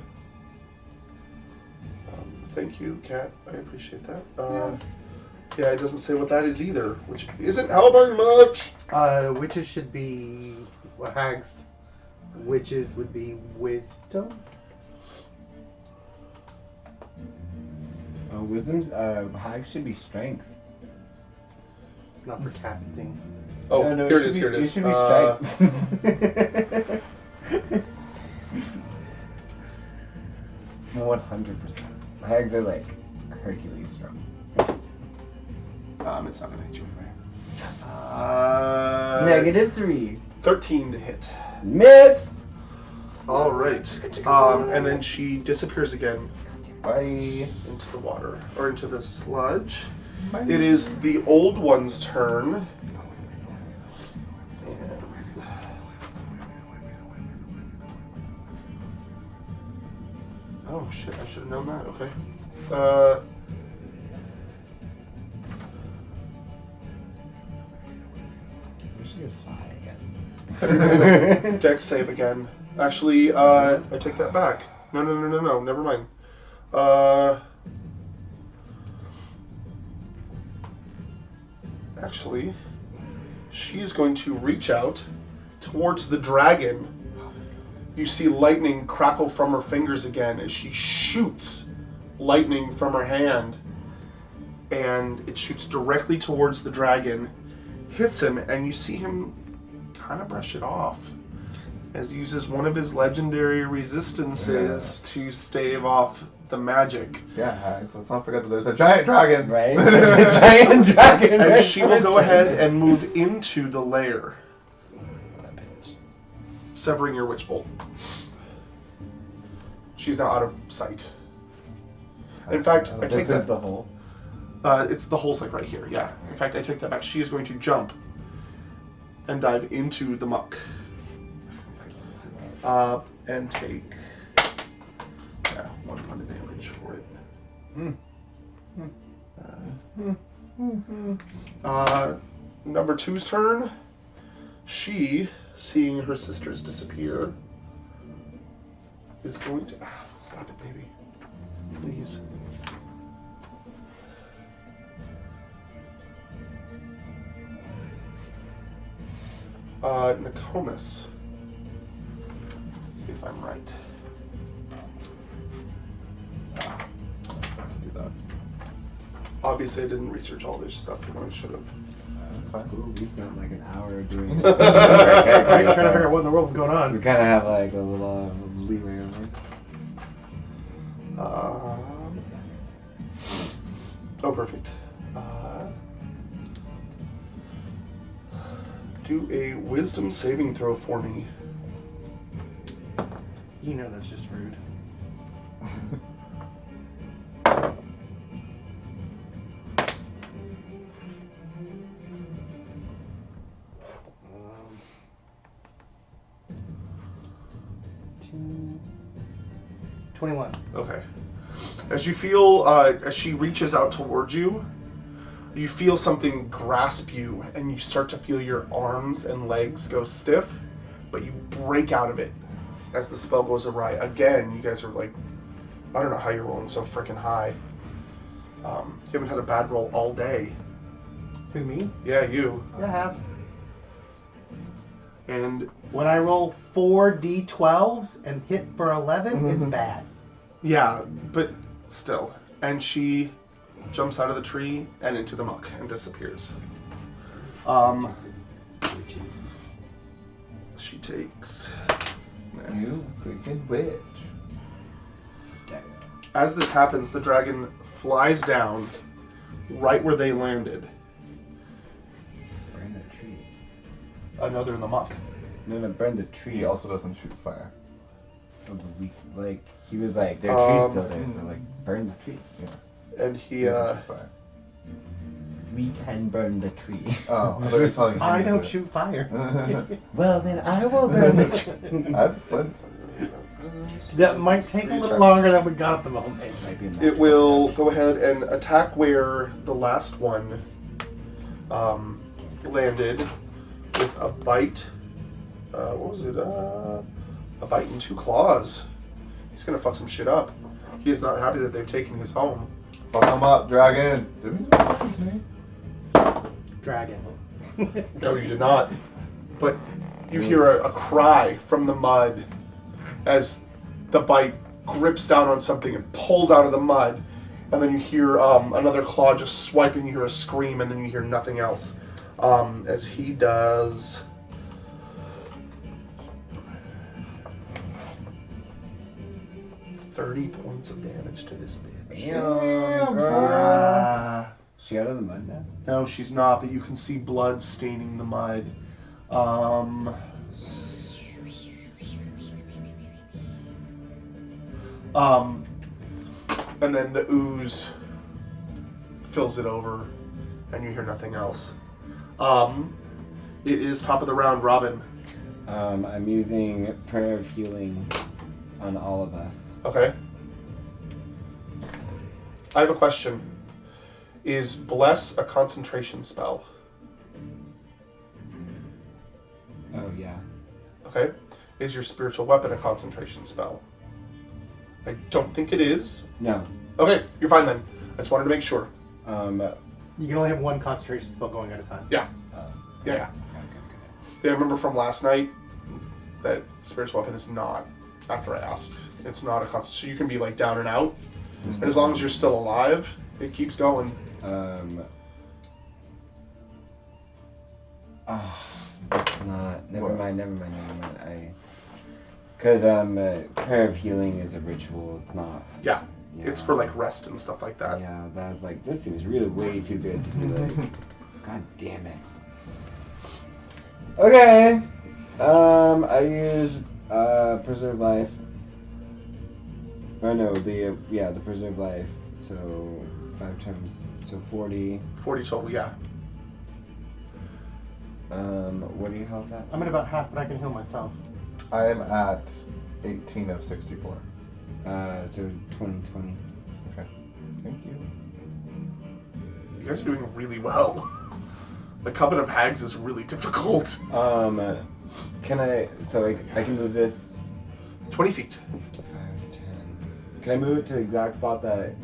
Thank you, Kat. I appreciate that. Yeah, it doesn't say what that is either, which isn't helping much. Witches should be hags. Witches would be wisdom. Wisdom's hag should be strength. Not for casting. Oh, No, here it is. Here it It is. should be strength. 100%. Hags are like Hercules strong. It's not gonna hit you anyway. -3. 13 to hit. Miss. All right. And then she disappears again Bye. into the water or into the sludge. It is the old one's turn. Oh shit! I should have known that. Okay. We should get fly again. Dex save again. Actually, I take that back. No. Never mind. Actually, she's going to reach out towards the dragon. You see lightning crackle from her fingers again as she shoots lightning from her hand. And it shoots directly towards the dragon, hits him, and you see him kind of brush it off as he uses one of his legendary resistances to stave off the magic. Yeah, Hags. Let's not forget that there's a giant dragon. Right? There's a giant dragon. And right she will go first. ahead and move into the lair, severing your witch bolt. She's now out of sight. In fact, I take This is that. the hole. It's the hole's like right here. Yeah. In fact, I take that back. She is going to jump and dive into the muck. And take 1 point of damage for it. Number 2's turn. She, seeing her sisters disappear, is going to stop it, baby. Please. Nokomis. If I'm right. I can do that. Obviously, I didn't research all this stuff, and I should have. That's cool. We spent like an hour doing it. I'm trying to figure out what in the world's going We on. kind of have like a little leeway over. Oh, perfect. Do a wisdom saving throw for me. You know that's just rude. Um, 21. Okay. As you feel, as she reaches out towards you, you feel something grasp you, and you start to feel your arms and legs go stiff, but you break out of it as the spell goes awry. Again, you guys are like, I don't know how you're rolling so freaking high. You haven't had a bad roll all day. Who, me? Yeah, you. I have. And When I roll 4 d12s and hit for 11, it's bad. yeah, but still. And she jumps out of the tree and into the muck and disappears. She takes. You freaking witch. As this happens, the dragon flies down right where they landed. Burn the tree. Another in the muck. No, burn the He tree. also doesn't shoot fire. Oh, but like he was like, their tree's still there, so like burn the tree. And He he, doesn't shoot fire. We can burn the tree. Oh, I thought you were telling me. I don't shoot fire. Well, then I will burn the tree. I have flint. That might take a little longer than we got at the moment. Might be a it natural will catch. go ahead and attack where the last one landed with a bite. What was it? A bite and 2 claws. He's gonna fuck some shit up. He is not happy that they've taken his home. Fuck him up, dragon. Did we just fuck his name? Dragon. No, you did not. But you hear a cry from the mud as the bite grips down on something and pulls out of the mud. And then you hear another claw just swiping. You hear a scream, and then you hear nothing else. As he does... 30 points of damage to this bitch. Damn, girl. She out of the mud now? No, she's not, but you can see blood staining the mud. And then the ooze fills it over, and you hear nothing else. It is top of the round, Robin. I'm using Prayer of Healing on all of us. Okay. I have a question. Is Bless a concentration spell? Oh, yeah. Okay. Is your spiritual weapon a concentration spell? I don't think it is. No. Okay, you're fine then. I just wanted to make sure. You can only have one concentration spell going at a time. Yeah. Yeah. Okay. Yeah, I remember from last night that spiritual weapon is not, after I asked, it's not a concentration. So you can be like down and out. And as long as you're still alive, it keeps going. It's not. Never mind. Because Prayer of Healing is a ritual. It's not. Yeah. It's for like rest and stuff like that. Yeah, that was like, this seems really way too good to be like, God damn it. Okay. I used Preserve Life. Oh no, the Preserve Life. So 5 times, so 40. 40 total, yeah. What are your health at? I'm at about half, but I can heal myself. I am at 18 of 64. So 20. Okay. Thank you. You guys are doing really well. The Covenant of Hags is really difficult. Can I can move this 20 feet. 5, 10. Can I move it to the exact spot that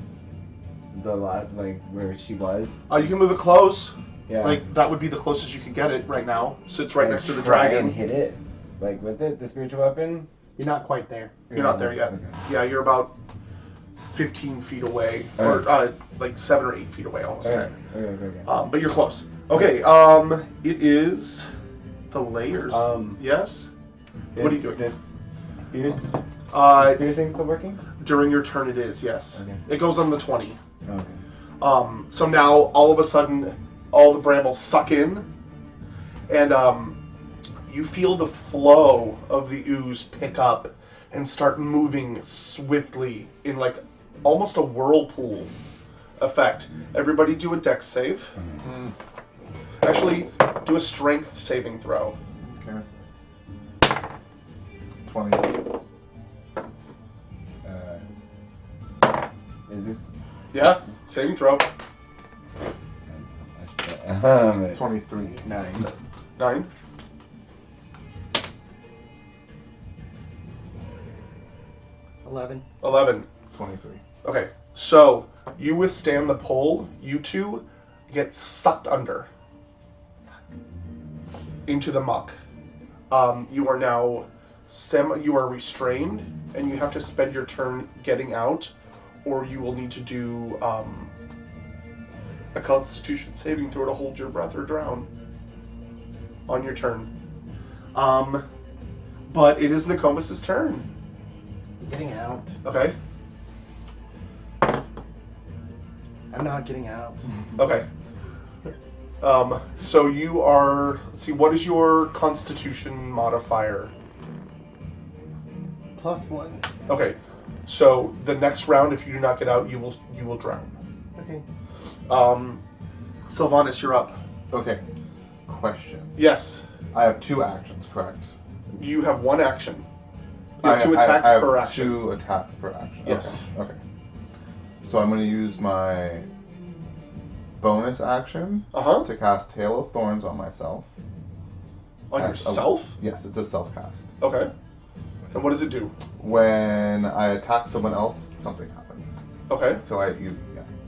the last, like, where she was? You can move it close. Yeah. Like, that would be the closest you could get it right now. So it's right Can I next to the try dragon. and hit it, like, with it, the spiritual weapon? You're not quite there. You're not there yet. Okay. Yeah, you're about 15 feet away. Or, like 7 or 8 feet away, almost. Okay. But you're close. Okay, it is the layers. Yes? What are you doing? This spear, spear thing still working? During your turn it is, yes. Okay. It goes on the 20. Okay. So now, all of a sudden, all the brambles suck in, and you feel the flow of the ooze pick up and start moving swiftly in like almost a whirlpool effect. Everybody do a dex save. Actually, do a strength saving throw. Okay. 20. Is this... Yeah, saving throw. 23. 9. 9. 11. 11. 23. Okay, so you withstand the pull. You two get sucked under into the muck. You are now you are restrained, and you have to spend your turn getting out, or you will need to do a Constitution saving throw to hold your breath or drown on your turn. But it is Nokomis' turn. Getting out. Okay. I'm not getting out. Okay. So you are. Let's see. What is your Constitution modifier? +1. Okay. So the next round, if you do not get out, you will drown. Okay. Sylvanas, you're up. Okay. Question. Yes. I have 2 actions, correct? You have 1 action. You have 2 attacks per action. 2 attacks per action. Yes. Okay. So I'm going to use my bonus action Uh-huh. to cast Hail of Thorns on myself. On As a- yourself? Yes, it's a self cast. Okay. And what does it do? When I attack someone else, something happens. Okay. So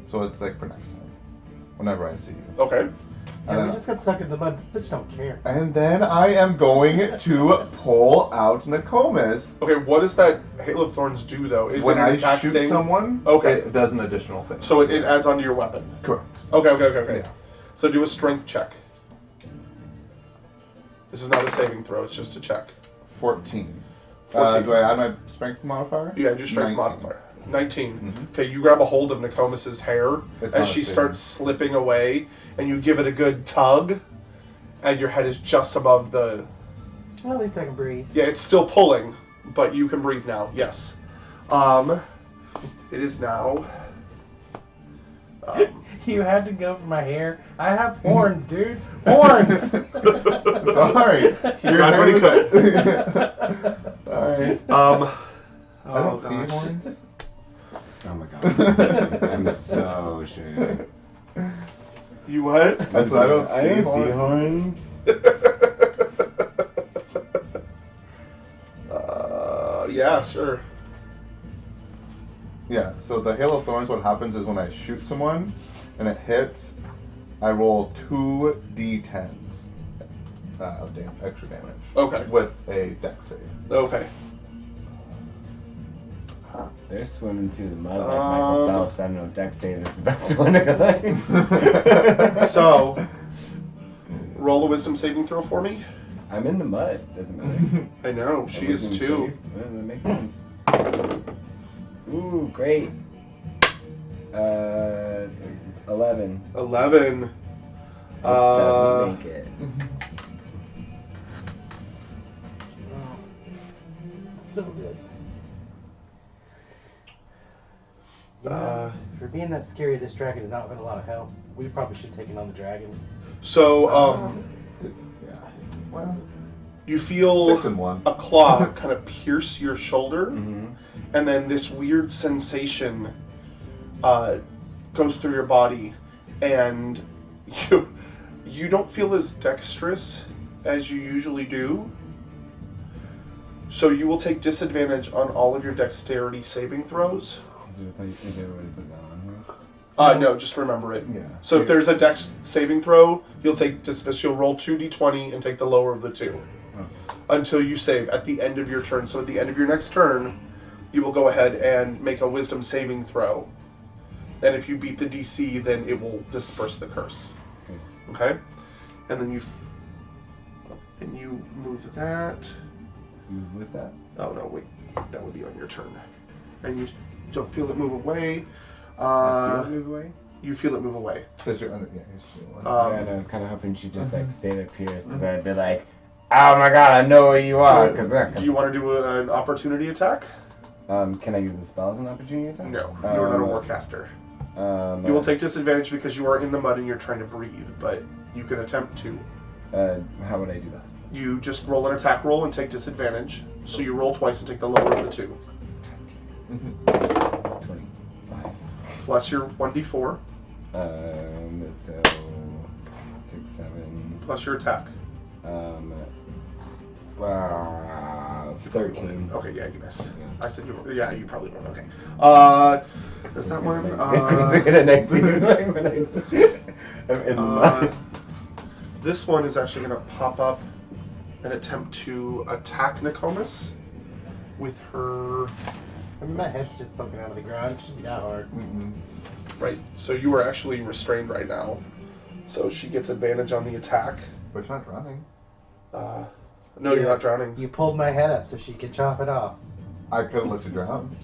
So it's like for next time, whenever I see you. Okay. Yeah, we just got stuck in the mud. This bitch don't care. And then I am going to pull out Nokomis. Okay, what does that Hail of Thorns do, though? Is When it an I attack shoot thing? someone, Okay. it does an additional thing. So it adds onto your weapon. Correct. Okay. Yeah. So do a strength check. This is not a saving throw, it's just a check. 14. 14. Do I add my strength modifier? Yeah, just strength 19. modifier. 19. Mhm. Okay, you grab a hold of Nokomis' hair It's as not she a saving. starts slipping away, and you give it a good tug, and your head is just above the... Well, at least I can breathe. Yeah, it's still pulling, but you can breathe now, yes. It is now... You had to go for my hair. I have horns, dude. Horns! Sorry. You're not really good. Sorry. I don't see gosh. horns. Oh my god. I'm so ashamed. You what? I said I don't I see don't horns. Yeah, sure. Yeah, so the Hail of Thorns, what happens is when I shoot someone and it hits, I roll 2d10s of extra damage. Okay. With a dex save. Okay. They're swimming through the mud like Michael Phelps. I don't know if Dex save is the best one to go. So, roll a wisdom saving throw for me. I'm in the mud. Doesn't matter. I know, she I'm is wisdom too. save. Yeah, that makes sense. Ooh, great. 11. 11. Just doesn't make it. Still good. Uh, For being that scary, this dragon's not been a lot of help. We probably should have taken on the dragon. So, Yeah. Well, you feel 6 and 1. a claw kind of pierce your shoulder, Mm-hmm. and then this weird sensation goes through your body, and you don't feel as dexterous as you usually do. So you will take disadvantage on all of your dexterity saving throws. Is there a way to put that on here? No, just remember it. Yeah. So if there's a dex saving throw, you'll roll 2d20 and take the lower of the two. Until you save at the end of your turn. So at the end of your next turn, you will go ahead and make a wisdom saving throw. And if you beat the DC, then it will disperse the curse. Okay? And then you move that. Move with that? Oh no, wait. That would be on your turn. And you don't feel it move away. I feel it move away? You feel it move away. Says you're under. Yeah, you're still Yeah, and I was kind of hoping she'd just like stay there, Pierce, because I'd be like, "Oh my god, I know where you are." Because Do you want to do an opportunity attack? can I use the spell as an opportunity attack? No, you are not a warcaster. You will take disadvantage because you are in the mud and you're trying to breathe, but you can attempt to. How would I do that? You just roll an attack roll and take disadvantage. So you roll twice and take the lower of the two. 25. Plus your 1d4, So 6, 7. plus your attack. 13. Okay, yeah, you miss. Yeah. I said you. Yeah, you probably won't. Okay. That's that one. I get a 19. I'm in the mud. This one is actually going to pop up and attempt to attack Nokomis with her. I mean, my head's just poking out of the ground. It shouldn't be that hard. Right. So you are actually restrained right now. So she gets advantage on the attack. But you're not drowning. No, you're not drowning. You pulled my head up so she could chop it off. I could have let you drown.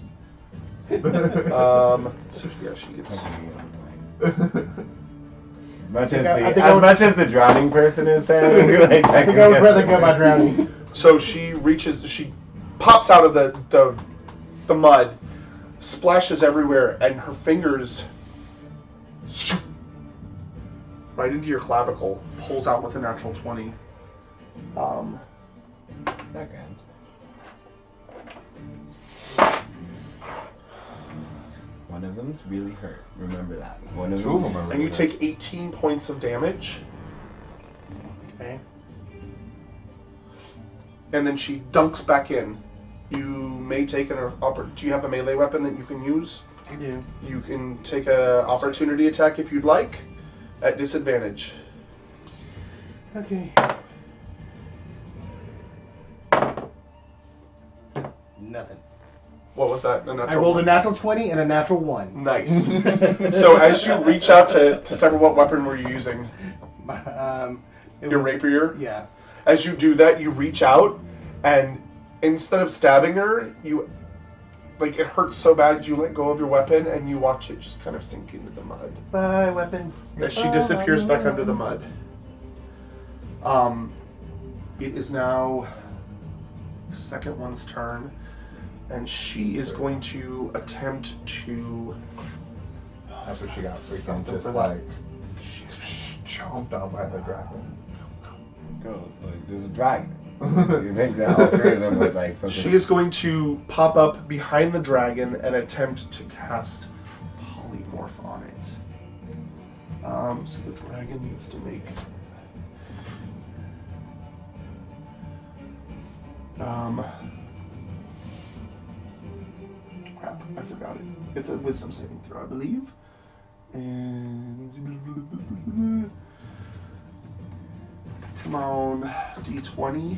So yeah, she gets. Much I as think I would- much as the drowning person is saying, like, I think I would rather go by drowning. So she pops out of the mud, splashes everywhere, and her fingers right into your clavicle, pulls out with a natural 20. Not grand. One of them them's really hurt. Remember that. One of Two of them. them are And you really take 18 points of damage. Okay. And then she dunks back in. You may take an do you have a melee weapon that you can use? I do. You can take a opportunity attack if you'd like, at disadvantage. Okay. Nothing. What was that? A I natural rolled a one? natural 20 and a natural 1. Nice. So as you reach out to sever, what weapon were you using? It Your was- rapier? Yeah. As you do that, you reach out, and instead of stabbing her, you, like, it hurts so bad, you let go of your weapon, and you watch it just kind of sink into the mud. Bye, weapon. As she disappears back under the mud. It is now the second one's turn, and she is going to attempt to. That's what she got. Freaking Something just for that. like chomped out by the dragon. Go. Like, there's a dragon. You think that all three of them would like focus? She is going to pop up behind the dragon and attempt to cast polymorph on it. So the dragon needs to make. Crap, I forgot it. It's a wisdom saving throw, I believe. And come on, D20.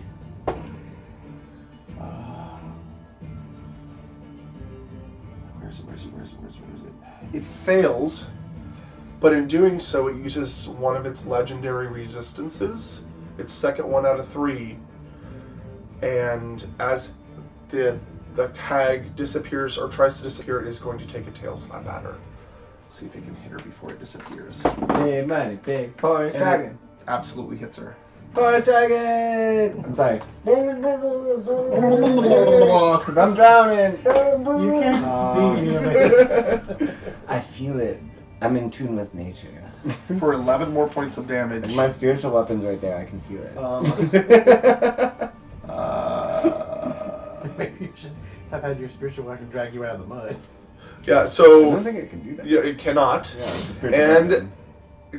Where is it? It fails, but in doing so, it uses one of its legendary resistances. Its second one out of 3. And as the hag disappears or tries to disappear, it is going to take a tail slap at her. See if it can hit her before it disappears. Big money, big forest And dragon. it absolutely hits her. Forest dragon! I'm sorry. Because I'm drowning. You can't see any of this. I feel it. I'm in tune with nature. For 11 more points of damage. My spiritual weapon's right there. I can feel it. Maybe you should have had your spiritual weapon drag you out of the mud. Yeah, I so don't think it can do that. yeah, it cannot. Yeah, it's a spiritual And weapon.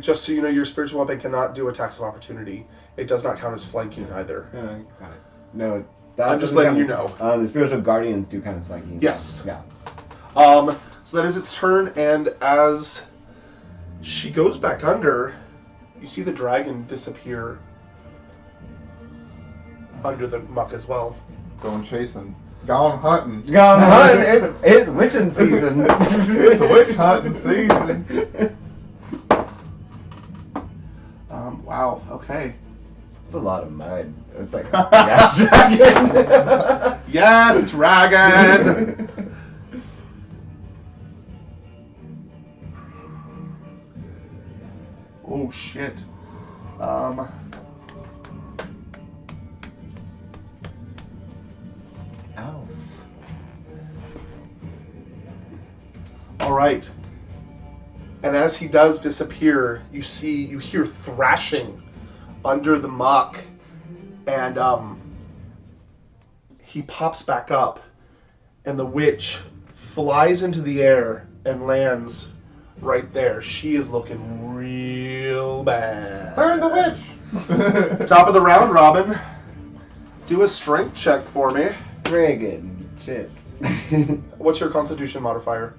just so you know, your spiritual weapon cannot do attacks of opportunity. It does not count as flanking either. Got it. No, that I'm just doesn't letting count. you know. The spiritual guardians do kind of spiking. Yes. Yeah. So that is its turn, and as she goes back under, you see the dragon disappear under the muck as well. Going chasing. Gone hunting. Gone hunting. It's witching season. It's a witch hunting season. Wow, okay. It's a lot of mud. It's like gas dragon. Yes, dragon! Oh shit. Ow. Alright. And as he does disappear, you hear thrashing under the muck. And he pops back up. And the witch flies into the air and lands right there. She is looking real bad. Burn the witch. Top of the round, Robin. Do a strength check for me. Very good. Shit. What's your constitution modifier?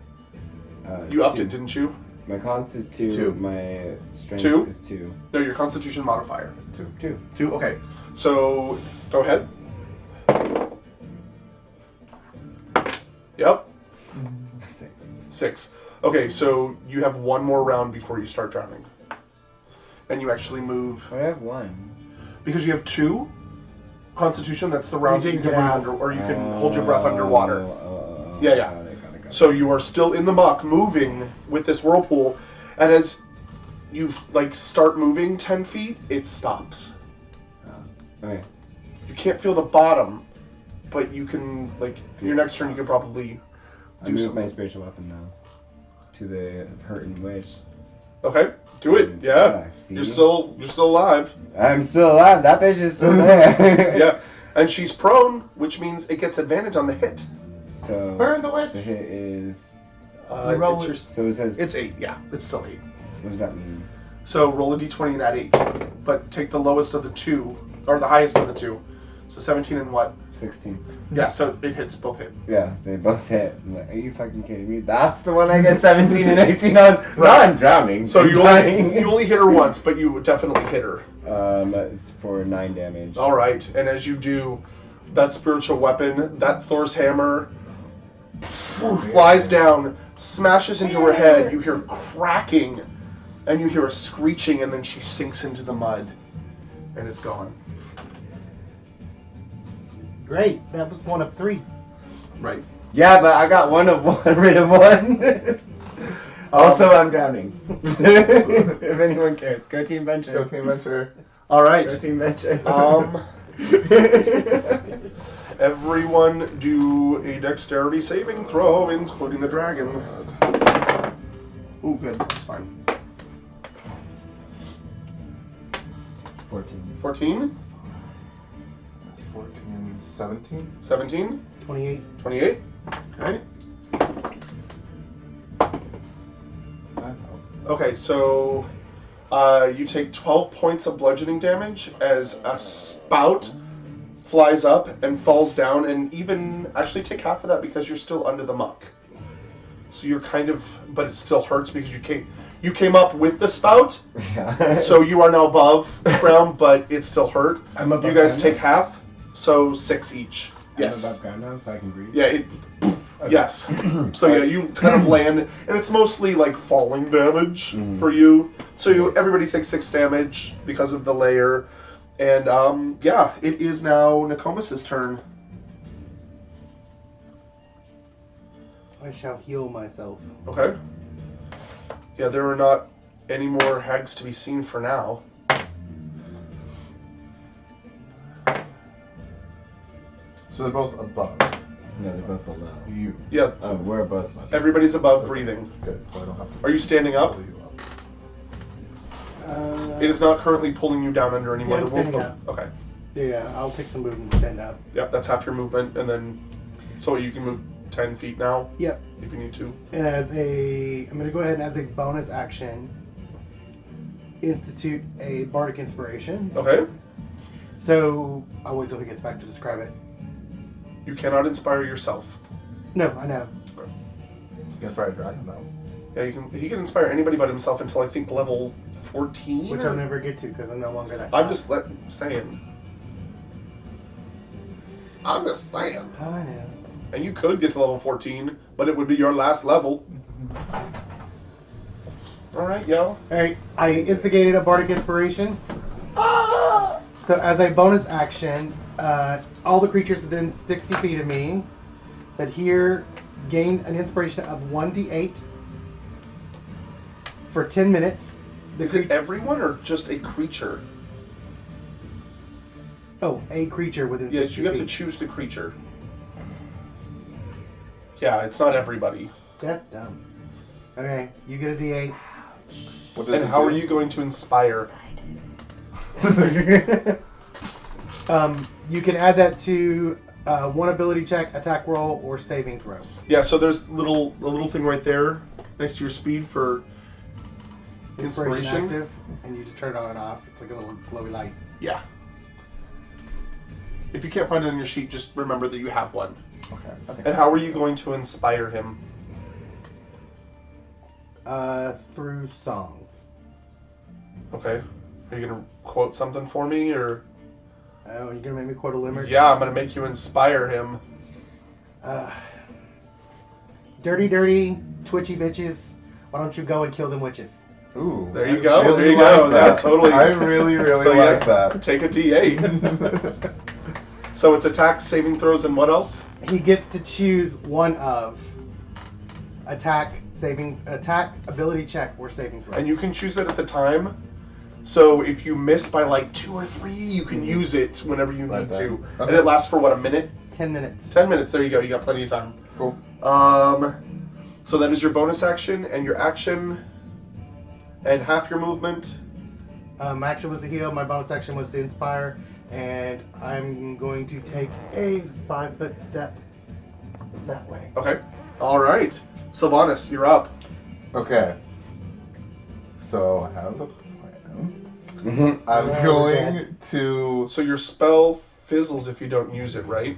You upped it, didn't you? My con's is 2. Two. My strength 2? is 2. No, your constitution modifier. It's 2. 2. 2? Okay. So, go ahead. Yep. 6. 6. Okay, so you have one more round before you start drowning. And you actually move. But I have 1. Because you have 2 constitution, that's the round You you can can get breathe out. under, or you can hold your breath underwater. Yeah, yeah. Got it. So you are still in the muck, moving with this whirlpool, and as you start moving 10 feet, it stops. Okay. You can't feel the bottom, but you can your next turn you can probably I do move something. my spiritual weapon now to the hurting witch. Okay, do it. Yeah, See? you're still alive. I'm still alive. That bitch is still there. Yeah, and she's prone, which means it gets advantage on the hit. So Burn the witch. the hit is You roll it's, it. your, So it says. it's 8. Yeah, it's still 8. What does that mean? So roll a d20 and add 8. But take the lowest of the two, or the highest of the two. So 17 and what? 16. Yeah, so it hits, both hit. Yeah, they both hit. I'm like, are you fucking kidding me? That's the one I get 17 and 18 on. No, I'm drowning. So I'm you dying. only hit her once, but you would definitely hit her. It's for 9 damage. All right, and as you do, that spiritual weapon, that Thor's hammer, flies down, smashes into her head. You hear cracking, and you hear a screeching, and then she sinks into the mud, and it's gone. Great. That was one of 3. Right. Yeah, but I got rid of one. Also, I'm drowning. If anyone cares, go Team Venture. Go Team Venture. All right. Go Team Venture. Everyone do a dexterity saving throw, including the dragon. Ooh, good. That's fine. 14. 14, That's 14, 17. 17, 28. 28. Okay. Okay, so you take 12 points of bludgeoning damage as a spout flies up and falls down, and even actually take half of that because you're still under the muck. So you're kind of, but it still hurts because you came up with the spout, Yeah. so you are now above ground, but it still hurt. I'm above You guys ground take now? half, so 6 each. I'm Yes. above ground now, so I can breathe. Yeah. Yes. So yeah, you kind of land, and it's mostly like falling damage for you. So everybody takes 6 damage because of the layer, and yeah, it is now Nokomis' turn. I shall heal myself. Okay. Yeah, there are not any more hags to be seen for now. So they're both above No, they're both below. you. Yeah, Oh, we're above. everybody's above breathing. Good, so I don't have to. Are you standing up? pull you up. It is not currently pulling you down under anymore. Yeah, I'm It won't standing pull- up. Okay. Yeah, I'll take some movement and stand up. Yep, that's half your movement, and then so you can move 10 feet now Yep. if you need to. And I'm gonna go ahead and as a bonus action, institute a bardic inspiration. Okay. So I'll wait till he gets back to describe it. You cannot inspire yourself. No, I know. You can try a dragon though. Yeah, he can inspire anybody but himself until I think level 14. Which I'll never get to because I'm no longer that. I'm just saying. I'm just saying. I know. And you could get to level 14, but it would be your last level. All right, yo. Alright, I instigated a bardic inspiration. Ah! So as a bonus action, all the creatures within 60 feet of me that here gain an inspiration of 1d8 for 10 minutes. Is it everyone or just a creature? Oh, a creature within Yes, 60 you have to feet. choose the creature. Yeah, it's not everybody. That's dumb. Okay, you get a d8. What does And it how are do? you going to inspire? You can add that to one ability check, attack roll, or saving throw. Yeah, so there's a little thing right there next to your speed for inspiration. active, and you just turn it on and off. It's like a little glowy light. Yeah. If you can't find it on your sheet, just remember that you have one. Okay. And how are you going to inspire him? Through song. Okay. Are you gonna quote something for me, or? Oh, you're gonna make me quote a limerick? Yeah, I'm gonna make you inspire him. Dirty, dirty, twitchy bitches. Why don't you go and kill them witches? Ooh. There you I go. really There you like go. That totally. I really So, like yeah, that. Take a D8. So it's attack, saving throws, and what else? He gets to choose one of attack, ability check, or saving throw. And you can choose it at the time. So if you miss by like 2 or 3, you can use it whenever you Like need that. to. Okay. And it lasts for what, a minute? 10 minutes. 10 minutes. There you go. You got plenty of time. Cool. So that is your bonus action and your action and half your movement. My action was to heal. My bonus action was to inspire, and I'm going to take a 5-foot step that way. Okay. All right. Sylvanas, you're up. Okay. So I have a plan. Mm-hmm. I'm Yeah, we're going to. So your spell fizzles if you don't use it, right?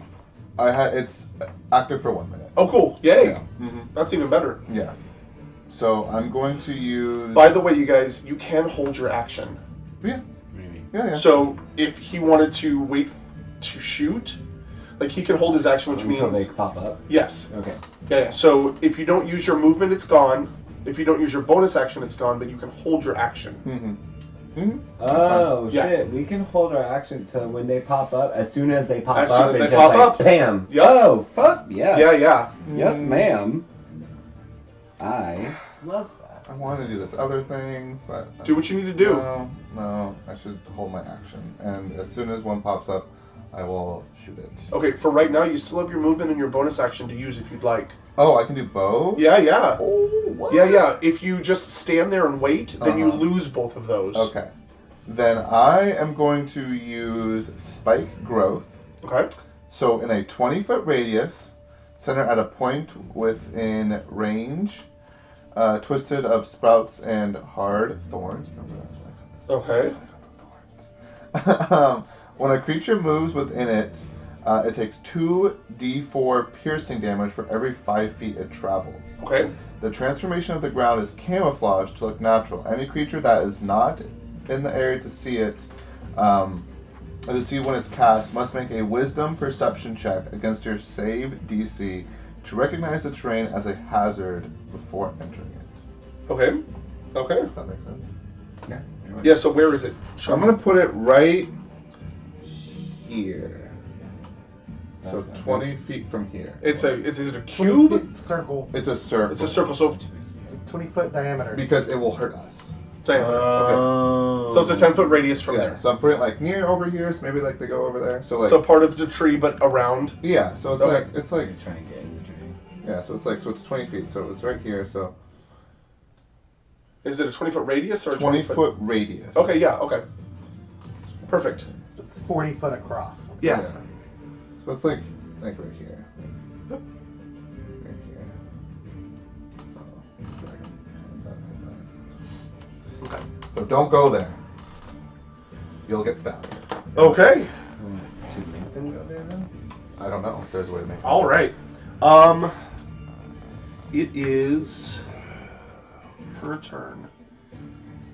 It's active for 1 minute. Oh, cool. Yay. Yeah. Mm-hmm. That's even better. Yeah. So I'm going to use. By the way, you guys, you can hold your action. Yeah. What do you mean? Yeah. So if he wanted to wait to shoot, like he can hold his action, which Until means they pop up? yes. Okay. Yeah. So if you don't use your movement, it's gone. If you don't use your bonus action, it's gone. But you can hold your action. Mm-hmm. Mm-hmm. Oh, Yeah. shit. We can hold our action so when they pop up, as soon as they pop As up, soon as and they just pop like, up. bam. Yep. Oh, fuck yes. Yeah. Yeah. Yes, ma'am. I love that. I want to do this other thing, but Do what you need to do. No, I should hold my action, and as soon as one pops up, I will shoot it. Okay. For right now, you still have your movement and your bonus action to use if you'd like. Oh, I can do both. Yeah. Yeah. Oh, what? Yeah. Yeah. If you just stand there and wait, then you Uh-huh. lose both of those. Okay. Then I am going to use Spike Growth. Okay. So in a 20-foot radius, center at a point within range, twisted of sprouts and hard thorns. Remember that's what I got this. Okay. When a creature moves within it, it takes 2d4 piercing damage for every 5 feet it travels. Okay. The transformation of the ground is camouflaged to look natural. Any creature that is not in the area to see it, to see when it's cast, must make a Wisdom Perception check against your save DC to recognize the terrain as a hazard before entering it. Okay. Okay. If that makes sense. Yeah. So where is it? So I'm gonna put it right here. So That's 20 feet from here. Is it a 20 cube? foot circle. It's a circle. It's a circle. So It's a 20-foot diameter. Because it will hurt us. diameter. Okay. So it's a 10-foot radius from Yeah. there. So I'm putting it like near over here, so maybe like they go over there. So like So part of the tree, but around. yeah. So it's Okay. it's like Try and get in the tree. yeah. So it's 20 feet. So it's right here. So Is it a 20-foot radius or a 20-foot radius. Okay. Yeah. Okay. Perfect. It's 40 foot across. Yeah. So it's like right here. Yep. Right here. Okay. So don't go there. You'll get stabbed. Okay. To make them go there, though? I don't know if there's a way to make it. All right. It is her turn.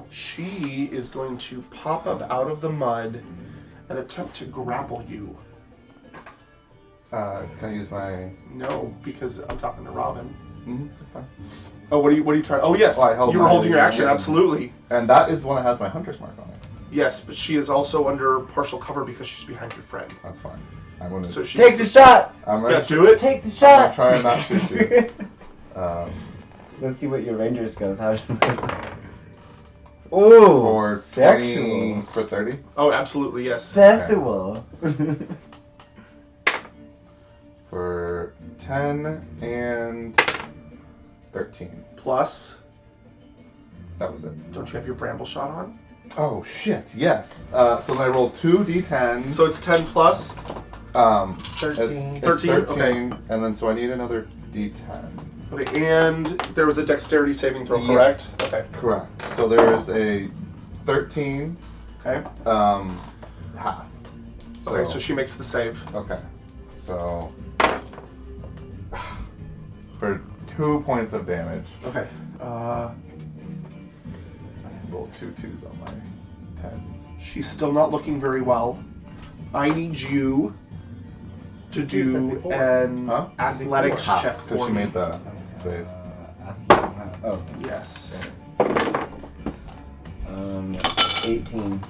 She is going to pop up out of the mud and attempt to grapple you. Can I use my? No, because I'm talking to Robin. That's fine. Oh, what are you trying? Oh, yes. Oh, I held you were my- holding your action. Absolutely. And that is the one that has my hunter's mark on it. Yes, but she is also under partial cover because she's behind your friend. That's fine. I'm gonna. So she Take the shot! I'm Yeah, gonna do it. Take the I'm shot! gonna try not to shoot you. Let's see what your ranger skills. How Ooh, For 20, sexual. for 30. Oh, absolutely, yes. Sensual. For 10 and 13. Plus, That was it. don't you have your bramble shot on? Oh shit! Yes. So then I rolled 2 d10s. So it's 10 plus. 13. It's 13, 13, and then so I need another d10. Okay, and there was a dexterity saving throw, Yes. correct? Okay. Correct. So there is a 13, Okay. half. Okay, so she makes the save. Okay. So for 2 points of damage, Okay. I rolled 2 2s on my 10s. She's still not looking very well. I need you to do an Huh? athletics Half, check because for she me. made the save. Oh, Yes. 18.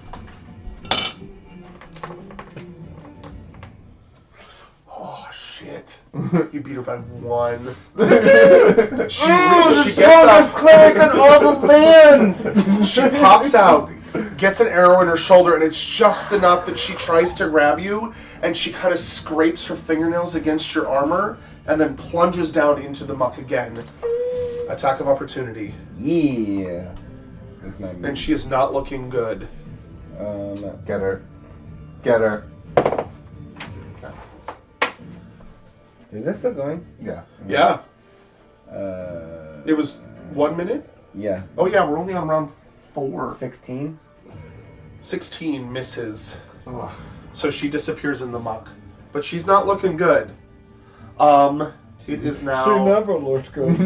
Oh shit! You beat her by 1. she the gets strongest up. cleric in all the lands! She pops out, gets an arrow in her shoulder, and it's just enough that she tries to grab you, and she kind of scrapes her fingernails against your armor, and then plunges down into the muck again. Attack of opportunity. Yeah. with my And she is not looking good. Get her. Get her. Is this still going? Yeah. Yeah. It was 1 minute? Yeah. Oh yeah, we're only on round 4. 16. 16 misses. So she disappears in the muck. But she's not looking good. It is now... looked good.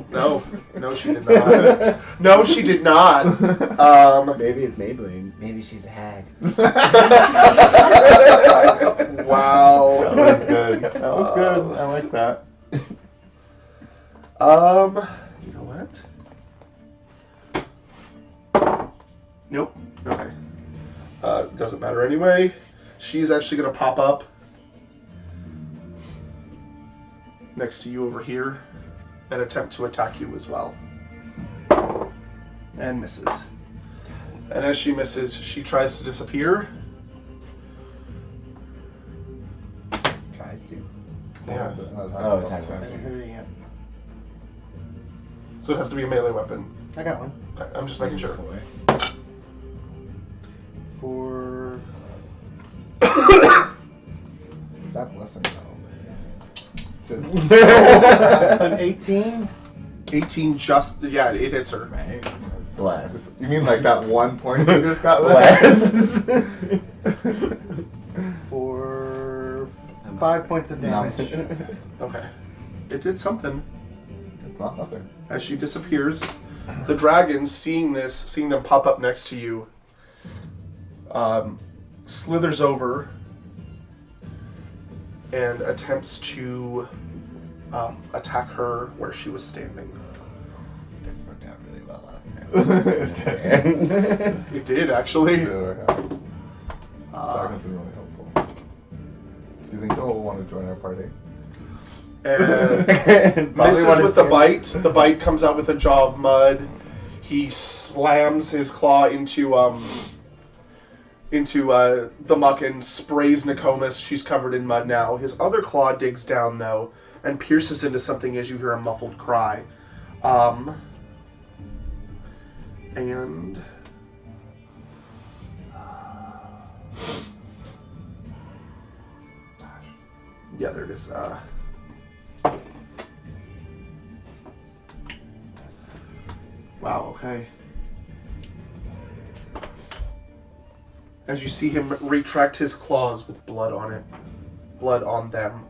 No, she did not. No, she did not. Maybe it's Maybelline. Maybe she's a hag. Wow. That was good. That was good. I like that. You know what? Nope. Okay. Doesn't matter anyway. She's actually gonna pop up next to you over here and attempt to attack you as well. And misses. And as she misses, she tries to disappear. Tries to. Yeah. Oh, attack I round. didn't hear you yet. So it has to be a melee weapon. I got one. Okay, I'm just making sure. For That blessing though. Just an 18. 18 just, yeah, it hits her. Right. Bless. you mean like that 1 point you just got Bless. For 5 points of damage. Okay. It did something. It's not nothing. As she disappears, the dragon, seeing this, seeing them pop up next to you, slithers over and attempts to attack her where she was standing. This worked out really well last time. It did, actually. Dragon's been really helpful. Do you think he'll want to join our party? And misses with the bite. The bite comes out with a jaw of mud. He slams his claw into the muck and sprays Nokomis. She's covered in mud now. His other claw digs down though and pierces into something as you hear a muffled cry. And yeah, there it is. Wow, okay. As you see him retract his claws with blood on it. Blood on them.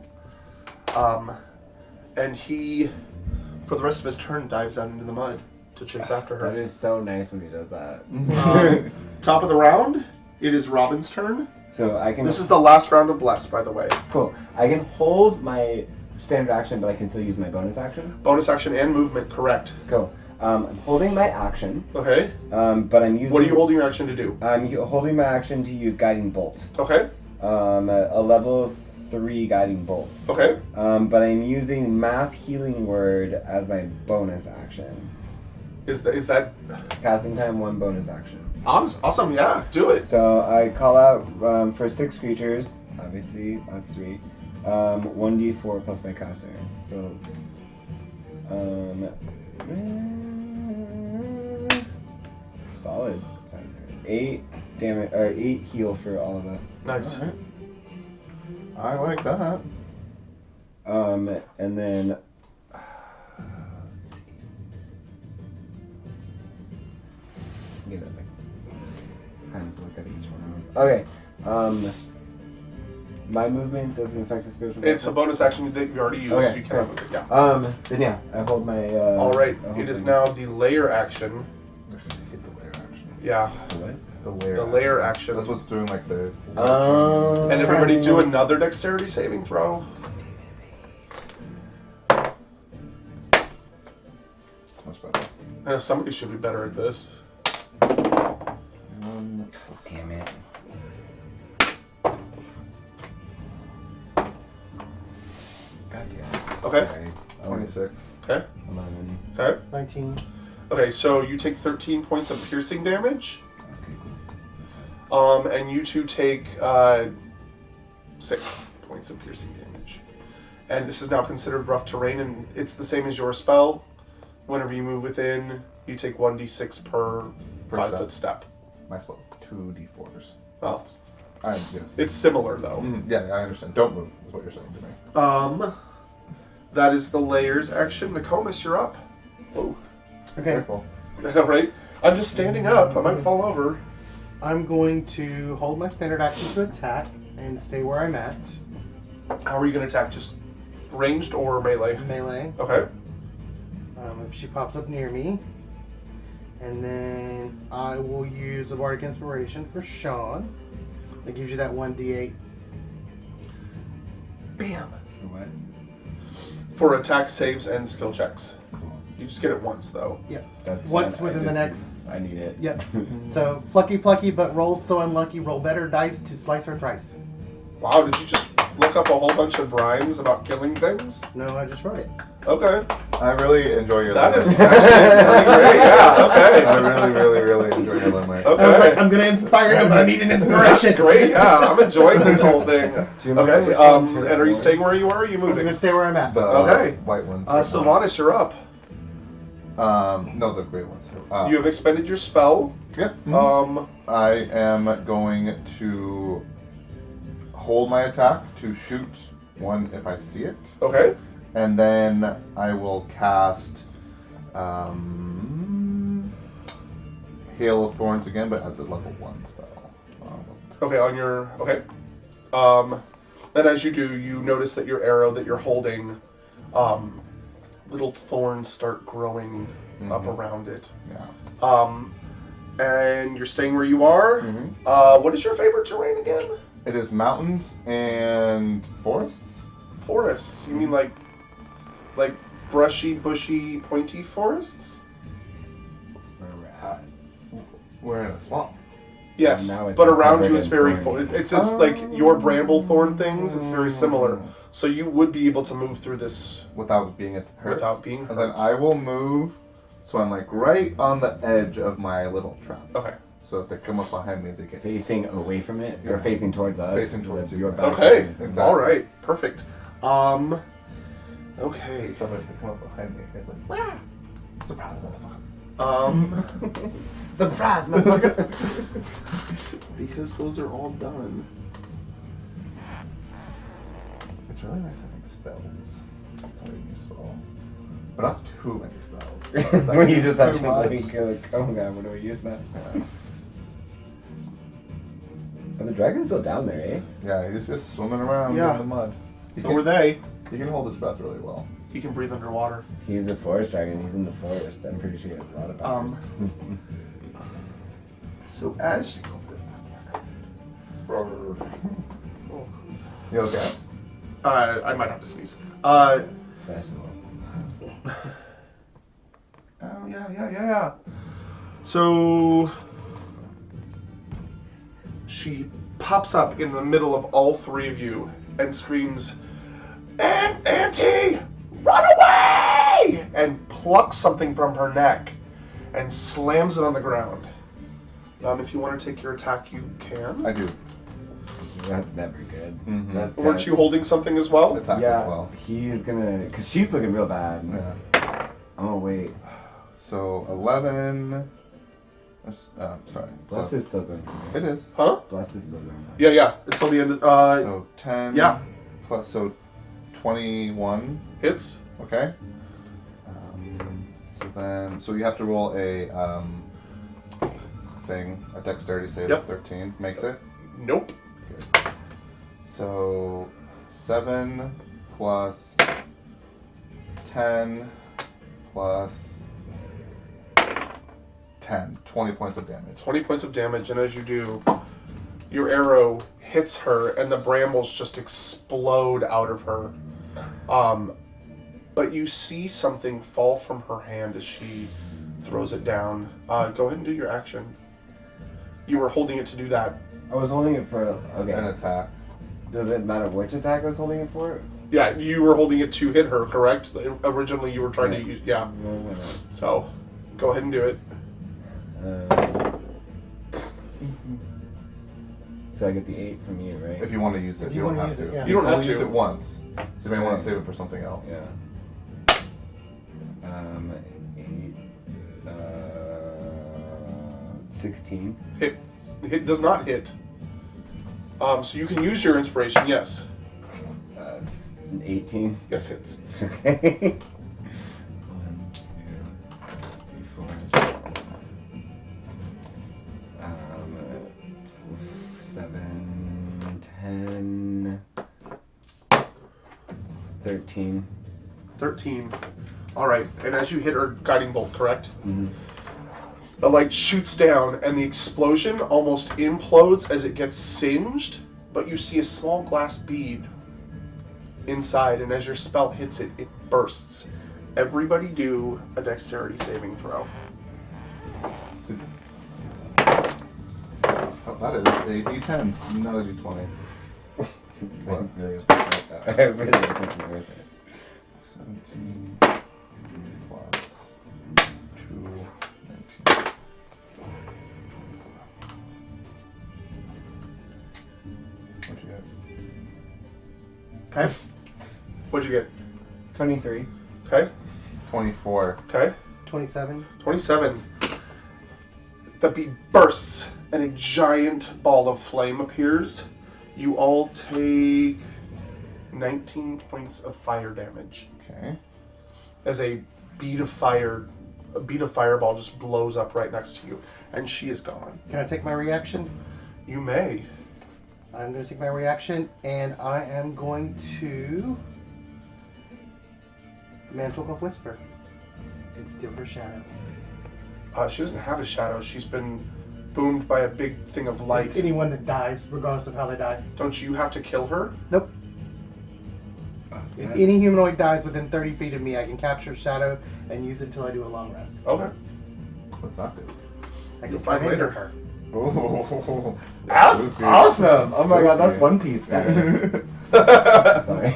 And he, for the rest of his turn, dives down into the mud to chase after That her. is so nice when he does that. Top of the round, it is Robin's turn. So I can. This is the last round of Bless, by the way. Cool. I can hold my standard action, but I can still use my bonus action. Bonus action and movement, correct. Cool. I'm holding my action, Okay. but I'm using. What are you holding your action to do? I'm holding my action to use guiding bolt. Okay. A level 3 guiding bolt. Okay. But I'm using mass healing word as my bonus action. Is that Casting time 1 bonus action. awesome? Yeah, do it. So I call out for 6 creatures. Obviously that's 3. 1d4 plus my caster. So solid. 8 damage or 8 heal for all of us. Nice. Alright. I like that. And then let's see. Get it, kind of look at each one. Okay. My movement doesn't affect the spiritual. It's a weapon? bonus action that you already used, Okay, so you can't move it. Yeah. Then yeah, I hold my. All right. I hold It is my- now the layer action. I hate the layer action. Yeah. What? The layer. The layer action. That's what's doing like the. And everybody do another dexterity saving throw. Much better. I know somebody should be better at this. Damn it. God damn. Okay. Sorry. 26. Okay. 11. Okay. 19. Okay, so you take 13 points of piercing damage. Okay, cool. And you two take 6 points of piercing damage. And this is now considered rough terrain, and it's the same as your spell. Whenever you move within, you take 1d6 per Per 5-foot step. My spell's 2d4s. Well, Yes. it's similar though. Yeah, I understand. Don't move, is what you're saying to me. That is the layers action. Nokomis, you're up. Whoa. Okay. Careful. I know, right? I'm just standing up. I might fall over. I'm going to hold my standard action to attack and stay where I'm at. How are you going to attack? Just ranged or melee? Melee. Okay. If she pops up near me. And then I will use a Bardic Inspiration for Sean. That gives you that 1d8. Bam. For what? For attack, saves, and skill checks. You just get it once, though. That's Once fine. within the next- I need it. Yep. So, plucky, but rolls so unlucky, roll better dice to slice her thrice. Wow, did you just look up a whole bunch of rhymes about killing things? No, I just wrote it. Okay. I really enjoy your That is limerick. actually pretty great. Yeah, okay. I really enjoy your limerick. Okay. I was like, I'm gonna inspire him, but I need an inspiration. That's great. Yeah, I'm enjoying this whole thing. Do you remember Okay. which ones were And are you more? staying where you are? Or are you I'm moving? gonna stay where I'm at. The Okay. white ones. Sylvanas, you're up. No, the gray ones. You have expended your spell. Yeah. I am going to hold my attack to shoot one if I see it, Okay. and then I will cast Hail of Thorns again, but as a level 1 spell. Okay, on your okay. Then as you do, you notice that your arrow that you're holding, little thorns start growing up around it. Yeah. And you're staying where you are. Mhm. What is your favorite terrain again? It is mountains and forests. Forests. You mean like brushy, bushy, pointy forests? Where we're at. We're in a swamp. Yes, Now it's but around covered you it's in very thorns. it's just like your bramble thorn things. It's very similar. So you would be able to move through this Without being hurt. without being hurt. And then I will move, so I'm like right on the edge of my little trap. Okay. So if they come up behind me, they get Facing away from it, or Yeah. facing towards us. Facing towards you. Your back. Okay. Exactly. All right. Perfect. Okay. So if they come up behind me, it's like, "Wah! Surprise, motherfucker." Surprise, motherfucker! Because those are all done. It's really nice having spells. Very useful. But not too many spells. When you just have Too to much. like, you're like, oh my god, what do we use that? Yeah. But the dragon's still down there, eh? Yeah, he's just swimming around Yeah. in the mud. So were they. He can hold his breath really well. He can breathe underwater. He's a forest dragon, he's in the forest. I'm pretty sure he has a lot of powers. So as You okay? I might have to sneeze. Festival. Oh yeah. So she pops up in the middle of all three of you and screams, Auntie, run away! And plucks something from her neck and slams it on the ground. If you want to take your attack, you can. I do. That's never good. Mhm. That's, Weren't you holding something as well? Attack Yeah, as well. he's gonna, cause she's looking real bad. Yeah. I'm gonna wait. So 11. Sorry. Bless So is still going. it is. Huh? Bless is still going. Yeah. Until the end of, So 10. yeah. Plus, so 21. Hits. Okay. So you have to roll a a dexterity save Yep. of 13. Makes it. Nope. Good. So 7 plus 10 plus 10. 20 points of damage. 20 points of damage, and as you do, your arrow hits her, and the brambles just explode out of her. But you see something fall from her hand as she throws it down. Go ahead and do your action. You were holding it to do that. I was holding it for, An okay. attack. Does it matter which attack I was holding it for? Yeah, you were holding it to hit her, correct? Originally, you were trying to use. Yeah. So, go ahead and do it. So I get the 8 from you, right? If you want to use it, If you you don't wanna have use to. it, yeah. You don't only have to. use it once. So you may want Right. to save it for something else. Yeah. 8, 16. Hit does not hit. So you can use your inspiration, yes. An 18. Yes, hits. Okay. 1, 2, 3, 4. 7, 10, 13. 13. All right, and as you hit her guiding bolt, correct? Mm-hmm. The light shoots down, and the explosion almost implodes as it gets singed, but you see a small glass bead inside, and as your spell hits it, it bursts. Everybody do a dexterity saving throw. Oh, that is a D10, not a D20. What? Really appreciate that. I really think this is worth it. 17 plus 2, 19. What'd you get? Okay? What'd you get? 23. Okay? 24. Okay? 27. 27. The bead bursts, and a giant ball of flame appears. You all take 19 points of fire damage Okay. as a bead of fireball just blows up right next to you, and she is gone. Can I take my reaction? You may. I'm going to take my reaction, and I am going to Mantle of Whisper and steal her shadow. She doesn't have a shadow. She's been boomed by a big thing of light. It's anyone that dies, regardless of how they die. Don't you have to kill her? Nope. If any humanoid dies within 30 feet of me, I can capture shadow and use it until I do a long rest. Okay. What's that do? I can You'll find turn into later. her. Oh, That's awesome! Oh my god, that's Spooky. One Piece status. Sorry.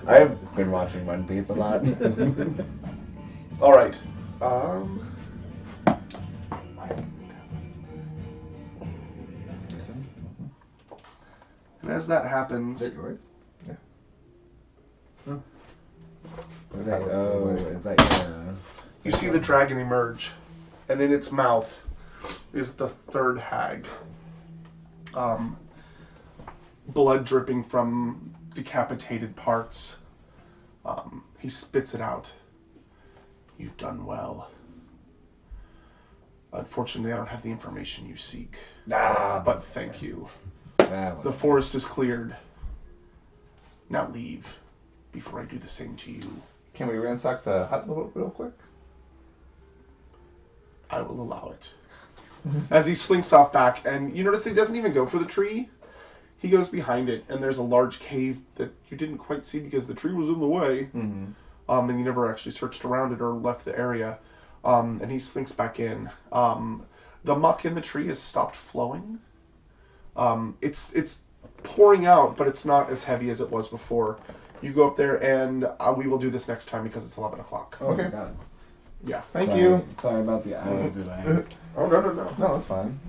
I've been watching One Piece a lot. All right. This one? And as that Is happens, that yours? Yeah. Oh, is that your... you see the dragon emerge, and in its mouth is the third hag. Blood dripping from decapitated parts. He spits it out. You've done well. Unfortunately, I don't have the information you seek. But thank you. The forest is cleared. Now leave, before I do the same to you. Can we ransack the hut real quick? I will allow it. As he slinks off back, and you notice that he doesn't even go for the tree. He goes behind it, and there's a large cave that you didn't quite see because the tree was in the way. Mm-hmm. And you never actually searched around it or left the area. And he slinks back in. The muck in the tree has stopped flowing. It's pouring out, but it's not as heavy as it was before. You go up there, and we will do this next time because it's 11 o'clock. Oh my god. Yeah. Thank Sorry, you. Sorry about the hour delay. Oh, no. No, that's fine.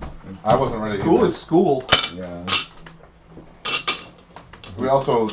I wasn't ready. School either. is school. Yeah. We also